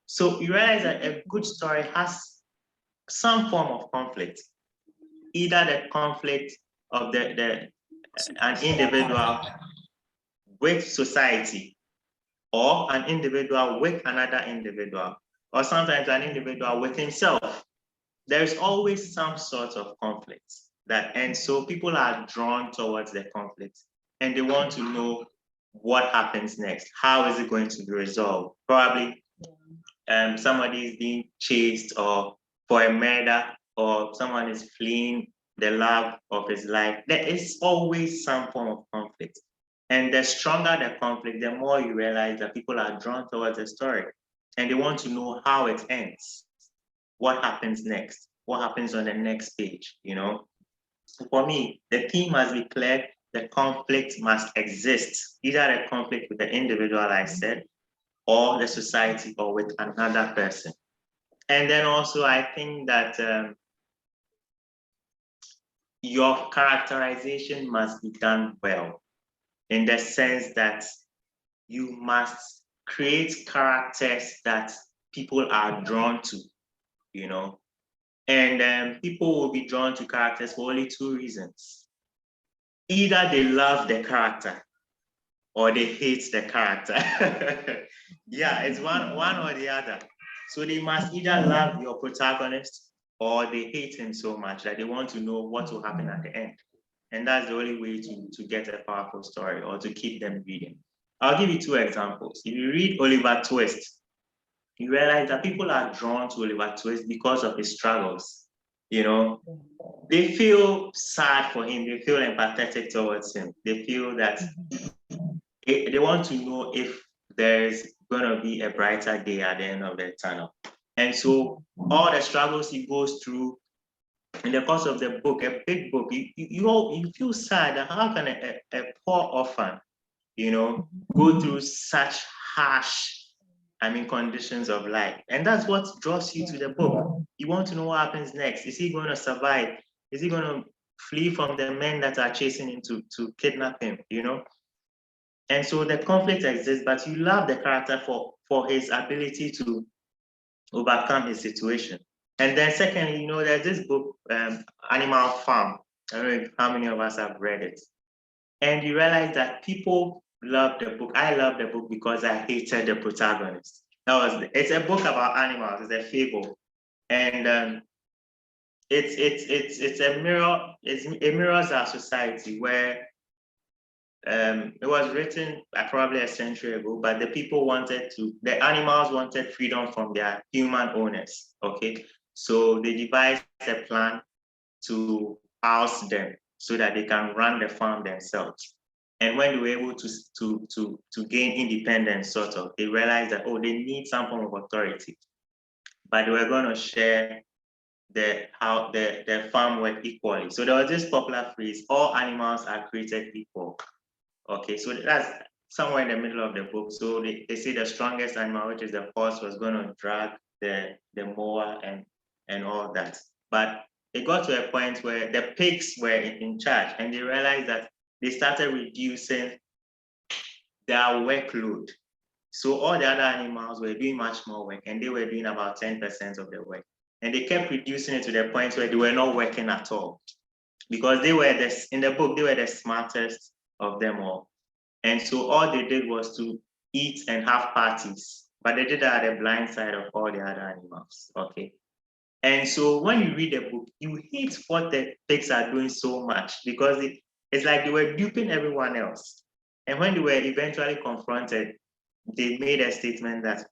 So you realize that a good story has some form of conflict, either the conflict of an individual with society, or an individual with another individual, or sometimes an individual with himself. There's always some sort of conflict and so people are drawn towards the conflict and they want to know what happens next. How is it going to be resolved? Probably somebody is being chased or for a murder, or someone is fleeing the love of his life. There is always some form of conflict. And the stronger the conflict, the more you realize that people are drawn towards the story and they want to know how it ends. What happens next? What happens on the next page, So for me, the theme must be clear. The conflict must exist, either a conflict with the individual, I said, or the society, or with another person. And then also, I think that your characterization must be done well, in the sense that you must create characters that people are drawn to, And people will be drawn to characters for only 2 reasons. Either they love the character or they hate the character. Yeah, it's one or the other. So they must either love your protagonist or they hate him so much that they want to know what will happen at the end. And that's the only way to get a powerful story or to keep them reading. I'll give you 2 examples. If you read Oliver Twist, you realize that people are drawn to Oliver Twist because of his struggles. They feel sad for him. They feel empathetic towards him. They feel that they want to know if there's going to be a brighter day at the end of the tunnel. And so all the struggles he goes through in the course of the book, a big book, you feel sad that how can a poor orphan, go through such harsh conditions of life. And that's what draws you to the book. You want to know what happens next. Is he going to survive? Is he going to flee from the men that are chasing him to kidnap him, you know. And so the conflict exists, but you love the character for his ability to overcome his situation. And then secondly, you know, there's this book, Animal Farm. I don't know how many of us have read it. And you realize that people love the book. I love the book because I hated the protagonist. It's a book about animals, it's a fable. And it's a mirror, it mirrors our society where it was written probably a century ago, but the animals wanted freedom from their human owners, okay? So they devised a plan to house them so that they can run the farm themselves. And when they were able to gain independence, sort of, they realized that, oh, they need some form of authority, but they were going to share the farm work equally. So there was this popular phrase, all animals are created equal. Okay, so that's somewhere in the middle of the book. So they say the strongest animal, which is the horse, was going to drag the mower and all that. But it got to a point where the pigs were in charge, and they realized that they started reducing their workload. So all the other animals were doing much more work, and they were doing about 10% of the work. And they kept reducing it to the point where they were not working at all, because they were in the book, they were the smartest of them all. And so all they did was to eat and have parties, but they did that at the blind side of all the other animals, okay? And so when you read the book, you hate what the pigs are doing so much, because it's like they were duping everyone else. And when they were eventually confronted, they made a statement that,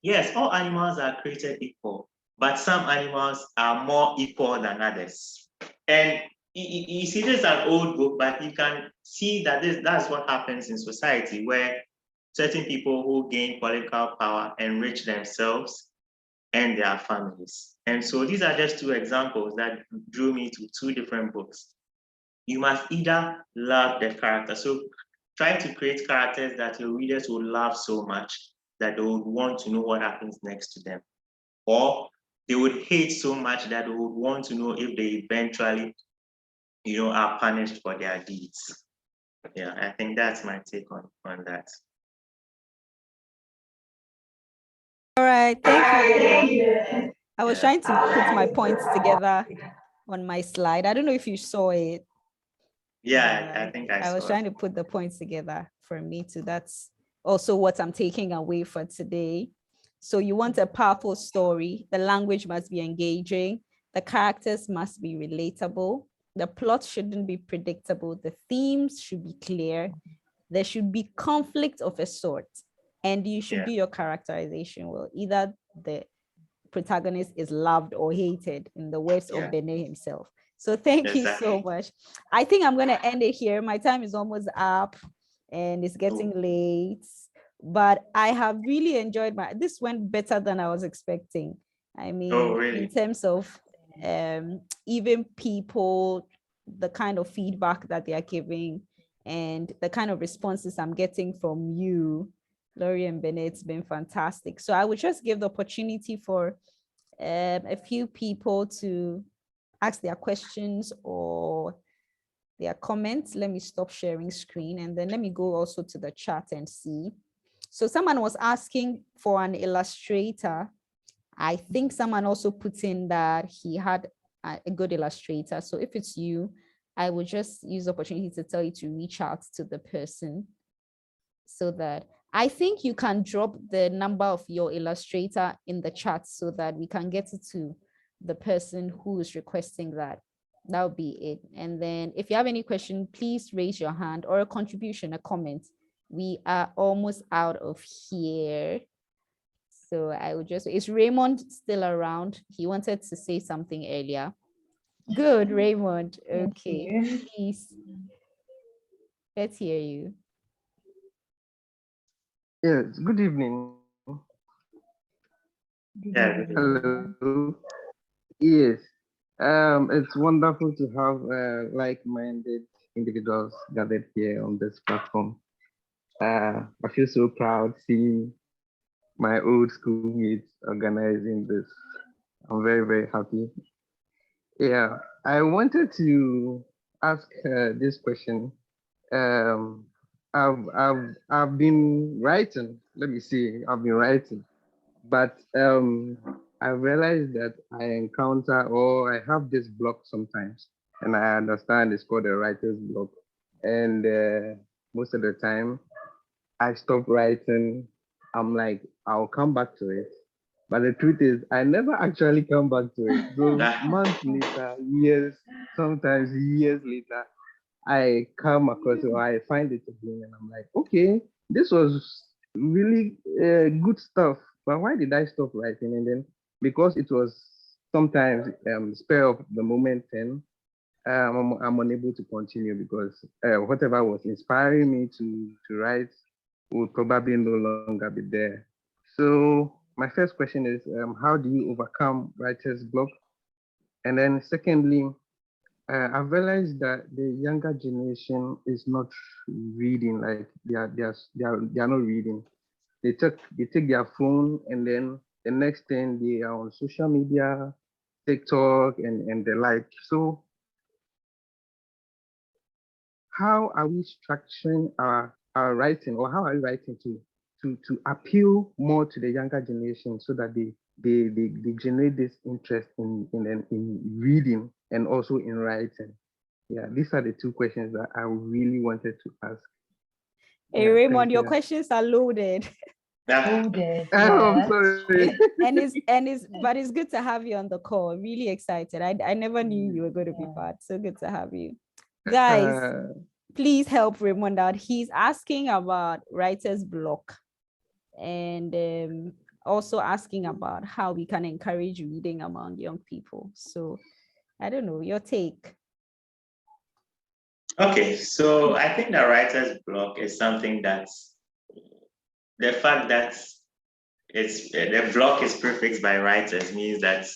yes, all animals are created equal, but some animals are more equal than others. And you see, this is an old book, but you can see that that's what happens in society, where certain people who gain political power enrich themselves and their families. And so these are just two examples that drew me to two different books. You must either love the character. So try to create characters that your readers will love so much that they would want to know what happens next to them. Or they would hate so much that they would want to know if they eventually, are punished for their deeds. Yeah, I think that's my take on that. All right, thank you. I was trying to put my points together on my slide. I don't know if you saw it. Yeah, I think I was saw trying to put the points together for me too. That's also what I'm taking away for today. So you want a powerful story. The language must be engaging. The characters must be relatable. The plot shouldn't be predictable. The themes should be clear. There should be conflict of a sort. And you should do your characterization well. Either the protagonist is loved or hated, in the words of Benneh himself. So thank you so much. I think I'm going to end it here. My time is almost up and it's getting late, but I have really enjoyed this went better than I was expecting. I mean, really? In terms of even people, the kind of feedback that they are giving and the kind of responses I'm getting from you, Laurie and Benneh, it's been fantastic. So I would just give the opportunity for a few people to ask their questions or their comments. Let me stop sharing screen and then let me go also to the chat and see. So someone was asking for an illustrator. I think someone also put in that he had a good illustrator. So if it's you, I would just use the opportunity to tell you to reach out to the person so that I think you can drop the number of your illustrator in the chat so that we can get it to the person who is requesting that. That would be it. And then if you have any question, please raise your hand or a contribution, a comment. We are almost out of here. So I would just, is Raymond still around? He wanted to say something earlier. Good, Raymond. Okay, please. Let's hear you. Yes, good evening. Hello. Yes. It's wonderful to have like-minded individuals gathered here on this platform. I feel so proud seeing my old schoolmates organizing this. I'm very, very happy. Yeah, I wanted to ask this question. Um, I've been writing. Let me see. I've been writing, but I realized that I encounter or I have this block sometimes, and I understand it's called a writer's block. And most of the time, I stop writing. I'm like, I'll come back to it. But the truth is, I never actually come back to it. So Ah, months later, years, sometimes years later, I come across it or I find it again, and I'm like, okay, this was really good stuff. But why did I stop writing? And then because it was sometimes spur of the moment, and I'm unable to continue because whatever was inspiring me to write would probably no longer be there. So my first question is, how do you overcome writer's block? And then secondly, I've realized that the younger generation is not reading. Like they are not reading. They take their phone, and then the next thing they are on social media, TikTok and the like. So how are we structuring our writing, or how are we writing to appeal more to the younger generation so that they generate this interest in reading and also in writing? Yeah, these are the two questions that I really wanted to ask. Hey, Yeah, Raymond, thank your you. questions are loaded. ah, Coded, Oh, I'm yeah. sorry. But it's good to have you on the call. Really excited. I never knew you were going to be Yeah. part. So good to have you. Guys, Uh, please help Raymond out. He's asking about writer's block and also asking about how we can encourage reading among young people. So I don't know, your take. okay, so I think the writer's block is something that's the fact that it's the block is prefixed by writers means that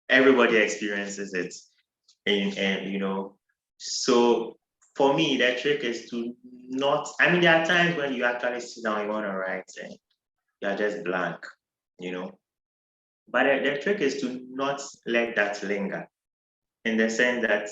everybody experiences it and so for me the trick is to not, I mean, there are times when you actually sit down, you want to write and you're just blank, you know but the trick is to not let that linger, in the sense that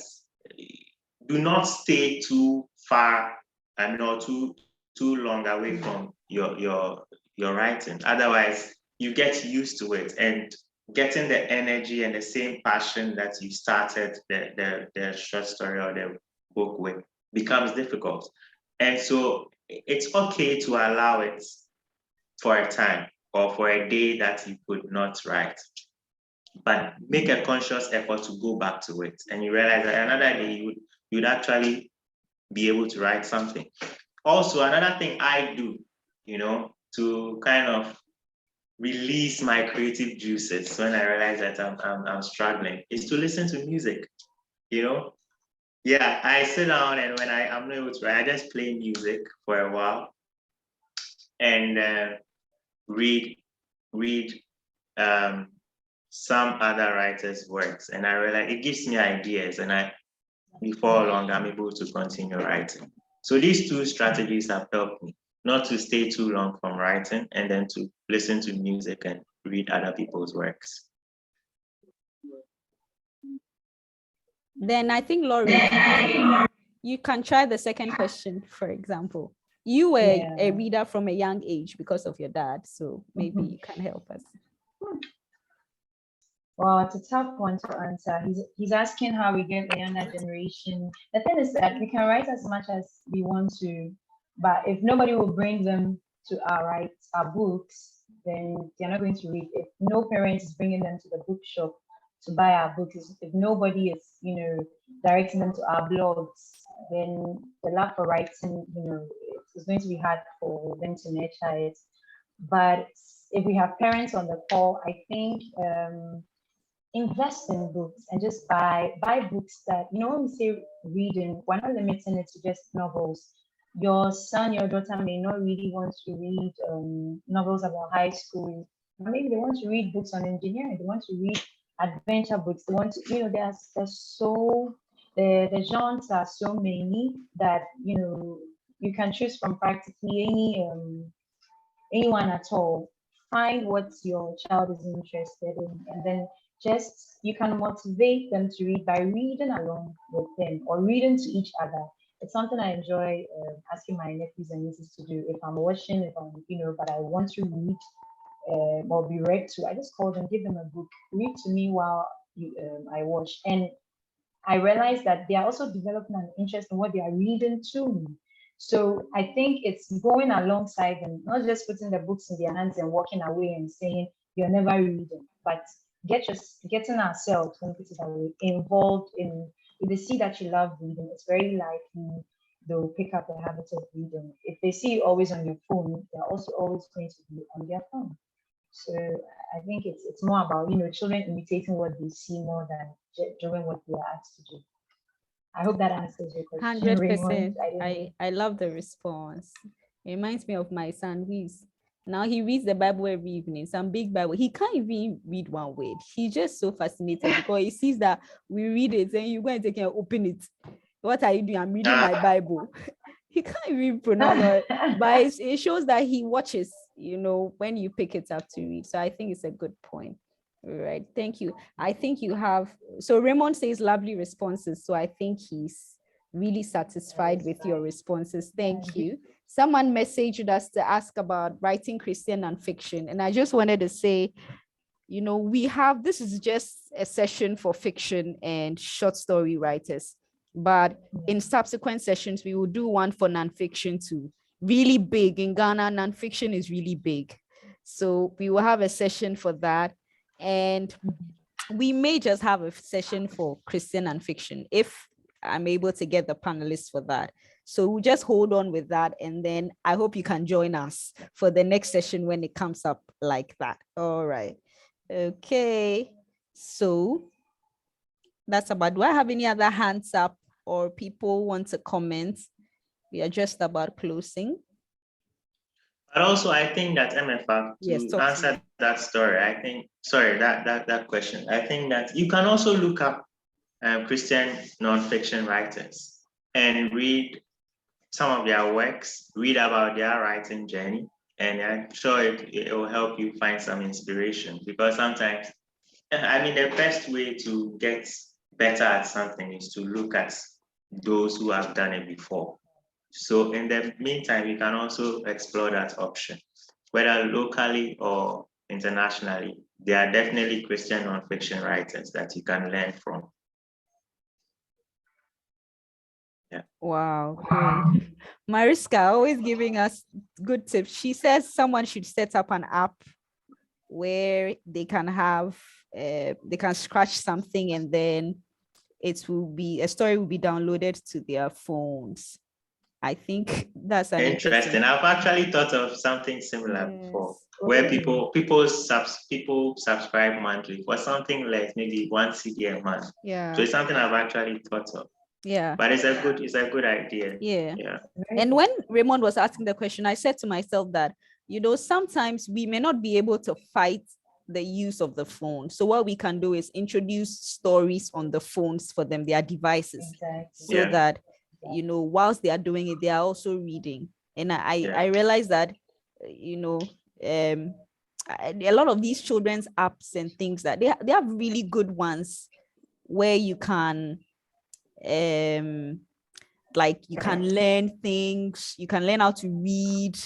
do not stay too far, I mean, or too long away from your writing. Otherwise, you get used to it, and getting the energy and the same passion that you started the short story or the book with becomes difficult. And so it's okay to allow it for a time or for a day that you could not write, but make a conscious effort to go back to it. And you realize that another day you'd actually be able to write something. Also, another thing I do, to kind of release my creative juices when I realize that I'm struggling, is to listen to music. You know, yeah, I sit down and when I'm not able to write, I just play music for a while and read read um, some other writers' works, and I realize it gives me ideas, and before long I'm able to continue writing. So these two strategies have helped me not to stay too long from writing, and then to listen to music and read other people's works. Then I think, Laurie, you can try the second question, for example. You were a Yeah. reader from a young age because of your dad, so maybe you can help us. Well, it's a tough one to answer. He's asking how we get the younger generation. The thing is that we can write as much as we want to, but if nobody will bring them to our books, then they're not going to read. If no parent is bringing them to the bookshop to buy our books, if nobody is, directing them to our blogs, then the love for writing, it's going to be hard for them to nurture it. But if we have parents on the call, I think invest in books and just buy books that, when we say reading, we're not limiting it to just novels. Your son, your daughter may not really want to read novels about high school. Maybe they want to read books on engineering. They want to read adventure books. They want to, the genres are so many that you can choose from practically anyone at all. Find what your child is interested in, and then just you can motivate them to read by reading along with them or reading to each other. It's something I enjoy asking my nephews and nieces to do. If I'm watching, if I'm, but I want to read or be read to, I just call them, give them a book, read to me while I watch. And I realize that they are also developing an interest in what they are reading to me. So I think it's going alongside them, not just putting the books in their hands and walking away and saying you're never reading, but getting ourselves, when we put it that way, involved in. If they see that you love reading, it's very likely they'll pick up the habit of reading. If they see you always on your phone, they're also always going to be on their phone. So I think it's more about children imitating what they see more than doing what they are asked to do. I hope that answers your question, Raymond. 100%. I love the response. It reminds me of my son, now he reads the Bible every evening, some big Bible. He can't even read one word. He's just so fascinated because he sees that we read it and you go and take and open it. What are you doing? I'm reading my Bible. He can't even pronounce it, but it shows that he watches, when you pick it up to read. So I think it's a good point. All right, thank you. I think you have, so Raymond says lovely responses. So I think he's really satisfied with your responses. Thank you. Someone messaged us to ask about writing Christian nonfiction. And I just wanted to say, this is just a session for fiction and short story writers. But in subsequent sessions, we will do one for nonfiction too. Really big. In Ghana, nonfiction is really big. So we will have a session for that. And we may just have a session for Christian nonfiction if I'm able to get the panelists for that. So we'll just hold on with that. And then I hope you can join us for the next session when it comes up like that. All right. Okay. So that's about, do I have any other hands up or people want to comment? We are just about closing. But also, I think that MFA, to answer that story, that question, I think that you can also look up Christian nonfiction writers and read some of their works, read about their writing journey, and I'm sure it will help you find some inspiration, because sometimes, the best way to get better at something is to look at those who have done it before. So in the meantime, you can also explore that option, whether locally or internationally. There are definitely Christian nonfiction writers that you can learn from. Yeah. Wow, great. Mariska always giving us good tips. She says someone should set up an app where they can have, they can scratch something and then a story will be downloaded to their phones. I think that's an interesting. I've actually thought of something similar before, where people subscribe monthly for something like maybe 1 CD a month. Yeah. So it's something I've actually thought of. Yeah. But it's a good idea. Yeah. And when Raymond was asking the question, I said to myself that, sometimes we may not be able to fight the use of the phone. So what we can do is introduce stories on the phones for them, their devices, so that, whilst they are doing it, they are also reading. And I realized that, a lot of these children's apps and things that they have really good ones where you can, you can learn things, you can learn how to read,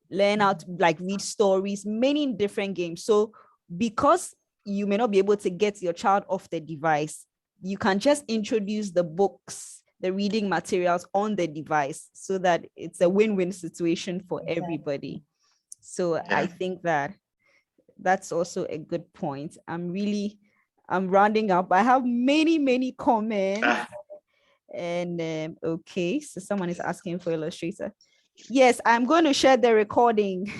learn how to read stories, many different games. So because you may not be able to get your child off the device, you can just introduce the books, the reading materials on the device, so that it's a win-win situation for everybody. So I think that that's also a good point. I'm rounding up. I have many comments. And okay, so someone is asking for Illustrator. Yes, I'm going to share the recording.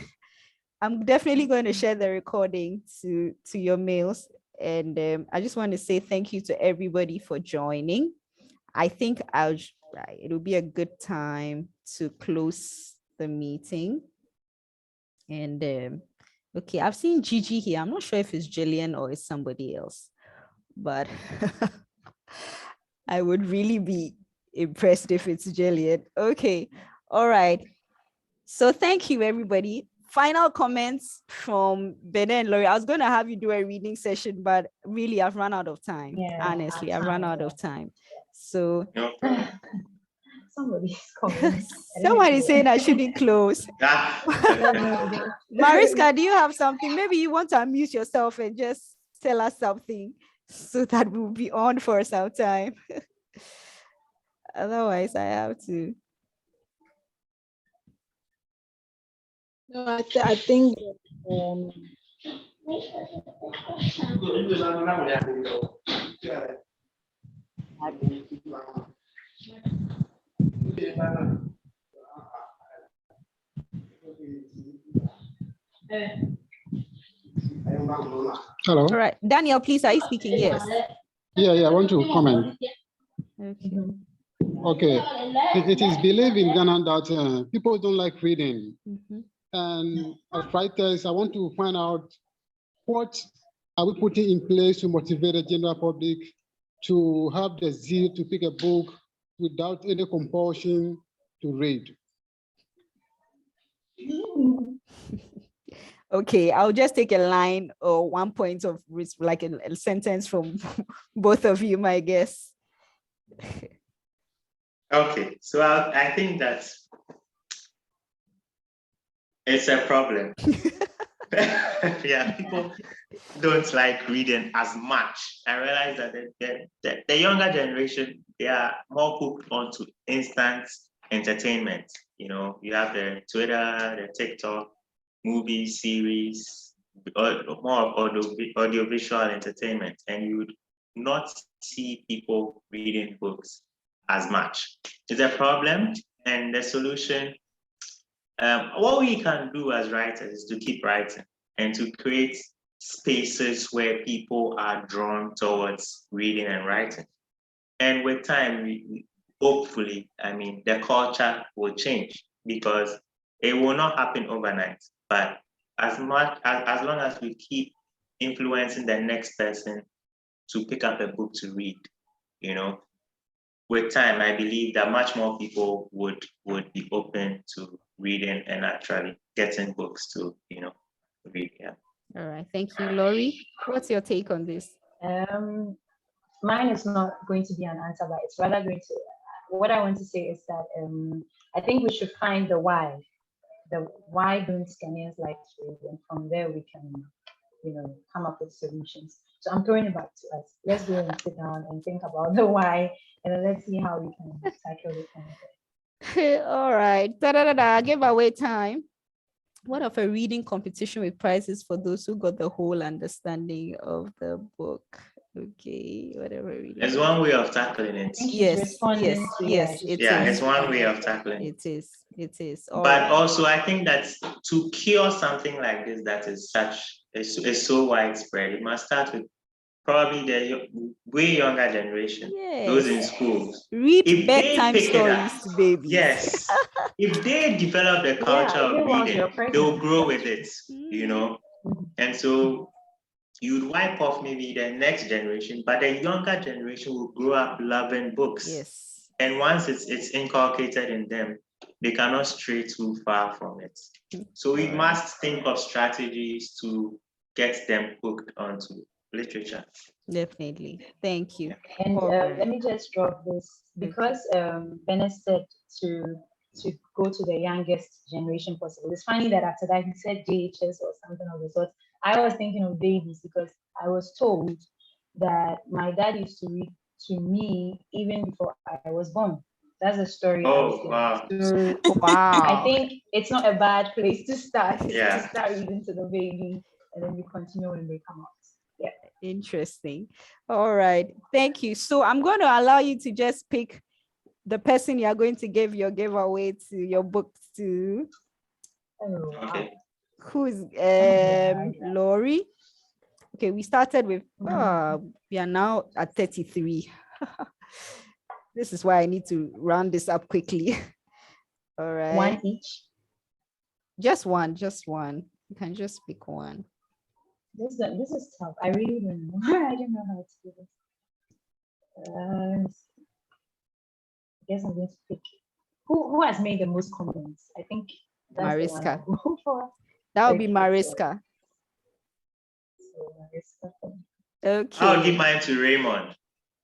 I'm definitely going to share the recording to your mails. And I just want to say thank you to everybody for joining. I think it'll be a good time to close the meeting. And okay, I've seen Gigi here. I'm not sure if it's Jillian or it's somebody else, but I would really be impressed if it's Jillian. Okay, all right. So thank you, everybody, final comments from Benneh and Laurie. I was going to have you do a reading session, but really I've run out of time. Yeah, Honestly, I've run out of time. So No problem. Somebody's coming. somebody's saying I shouldn't close. Mariska, do you have something? Maybe you want to amuse yourself and just tell us something so that we'll be on for some time. Otherwise, I have to. No, I think Hello. All right, Daniel, please, are you speaking? Yes. Yeah, I want to comment. Okay. Okay. It is believed in Ghana that people don't like reading. Mhm. And as writers, I want to find out what are we putting in place to motivate the general public to have the zeal to pick a book without any compulsion to read. Okay, I'll just take a line or 1 point of like a sentence from both of you, my guess. Okay, so I think that it's a problem. Yeah, people don't like reading as much. I realize that the younger generation, they are more hooked onto instant entertainment. You know, you have the Twitter, the TikTok, movie series, more audiovisual entertainment, and you would not see people reading books as much. It's a problem, and the solution, what we can do as writers is to keep writing and to create spaces where people are drawn towards reading and writing. And with time, hopefully, the culture will change, because it will not happen overnight. But as long as we keep influencing the next person to pick up a book to read, with time, I believe that much more people would be open to reading and actually getting books to, read. Yeah. All right, thank you. Laurie, what's your take on this? Mine is not going to be an answer, but it's rather going to, what I want to say is that I think we should find the why don't Ghanaians like to read, and from there we can, come up with solutions. So I'm throwing it back to us. Let's go and sit down and think about the why, and then let's see how we can tackle it from there. All right, giveaway time. What of a reading competition with prizes for those who got the whole understanding of the book? Okay, whatever. It's one way of tackling it. Yes, it's one way of tackling it. It is. But also, I think that to cure something like this that is so widespread, it must start with probably the way younger generation, those in schools. Read bedtime stories to babies. Yes. If they develop the culture of reading, they'll grow with it, And so you'd wipe off maybe the next generation, but the younger generation will grow up loving books. Yes. And once it's inculcated in them, they cannot stray too far from it. So we must think of strategies to get them hooked onto literature. Definitely. Thank you. And let me just drop this, because Benneh said to go to the youngest generation possible. It's funny that after that he said JHS or something of the sort. I was thinking of babies, because I was told that my dad used to read to me even before I was born. That's a story. Oh, wow. So, wow. I think it's not a bad place to start. Yeah. To start reading to the baby, and then you continue when they come out. Yeah. Interesting. All right. Thank you. So I'm going to allow you to just pick the person you are going to give your giveaway to your book to. Oh, okay. Who's Laurie? Okay, we started with we are now at 33. This is why I need to round this up quickly. All right. One each. Just one. You can just pick one. This is tough. I really don't know. I don't know how to do this. I guess I'm going to pick who has made the most comments. I think that's Mariska. the one I'll go for. That would be Okay, so- Mariska. so Mariska. I'll give Okay. mine to Raymond.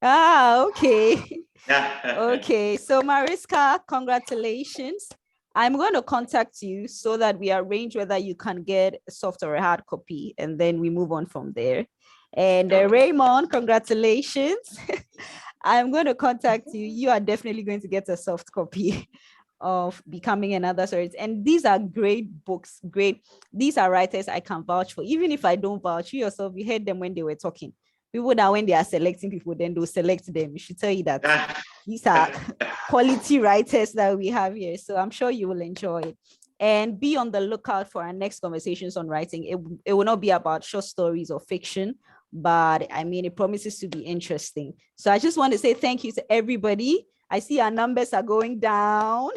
Okay. Yeah. Okay. So Mariska, congratulations. I'm going to contact you so that we arrange whether you can get a soft or a hard copy, and then we move on from there. And Raymond, congratulations. I'm going to contact you. You are definitely going to get a soft copy of Becoming Another Story. And these are great books, great. These are writers I can vouch for. Even if I don't vouch, you yourself, you heard them when they were talking. People that when they are selecting people, then they'll select them. You should tell you that these are quality writers that we have here. So I'm sure you will enjoy it. And be on the lookout for our next conversations on writing. It will not be about short stories or fiction, but I mean, it promises to be interesting. So I just want to say thank you to everybody. I see our numbers are going down,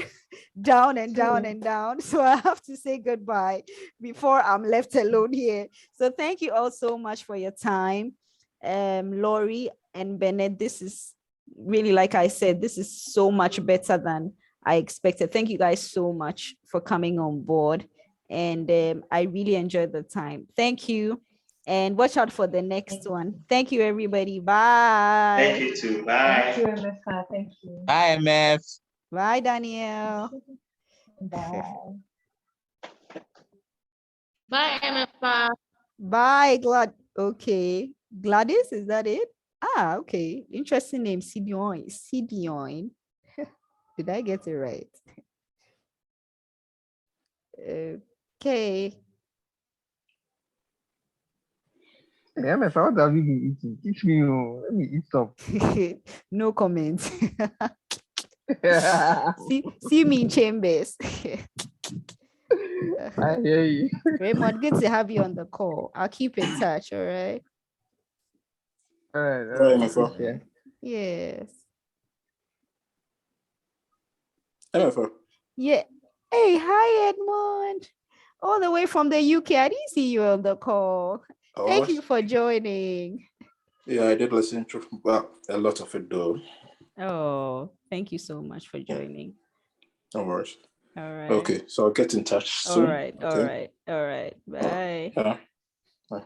down and down and down. So I have to say goodbye before I'm left alone here. So thank you all so much for your time. Laurie and Benneh, this is really, like I said, this is so much better than I expected. Thank you guys so much for coming on board. And I really enjoyed the time. Thank you. And watch out for the next one. Thank you, everybody. Bye. Thank you too. Bye. Thank you, MFA. Thank you. Bye, MF. Bye, Daniel. Bye. Bye, MFA. Bye, Glad. Okay. Gladys, is that it? Ah, okay. Interesting name, Sidion. Sidion. Did I get it right? Okay. Yeah, my what have you been eating? Teach me, oh, let me eat some. No comment. See me in chambers. I hear you. Raymond, good to have you on the call. I'll keep in touch, all right? All right, All right, my friend. yeah. Yes. MF. Yeah. Hey, hi, Edmond. All the way from the UK. I didn't see you on the call. Thank you for joining. Yeah, I did listen to a lot of it though. Oh, thank you so much for joining. No worries. All right. Okay, so I'll get in touch soon. All right. Okay. All right. Bye. Yeah. Bye.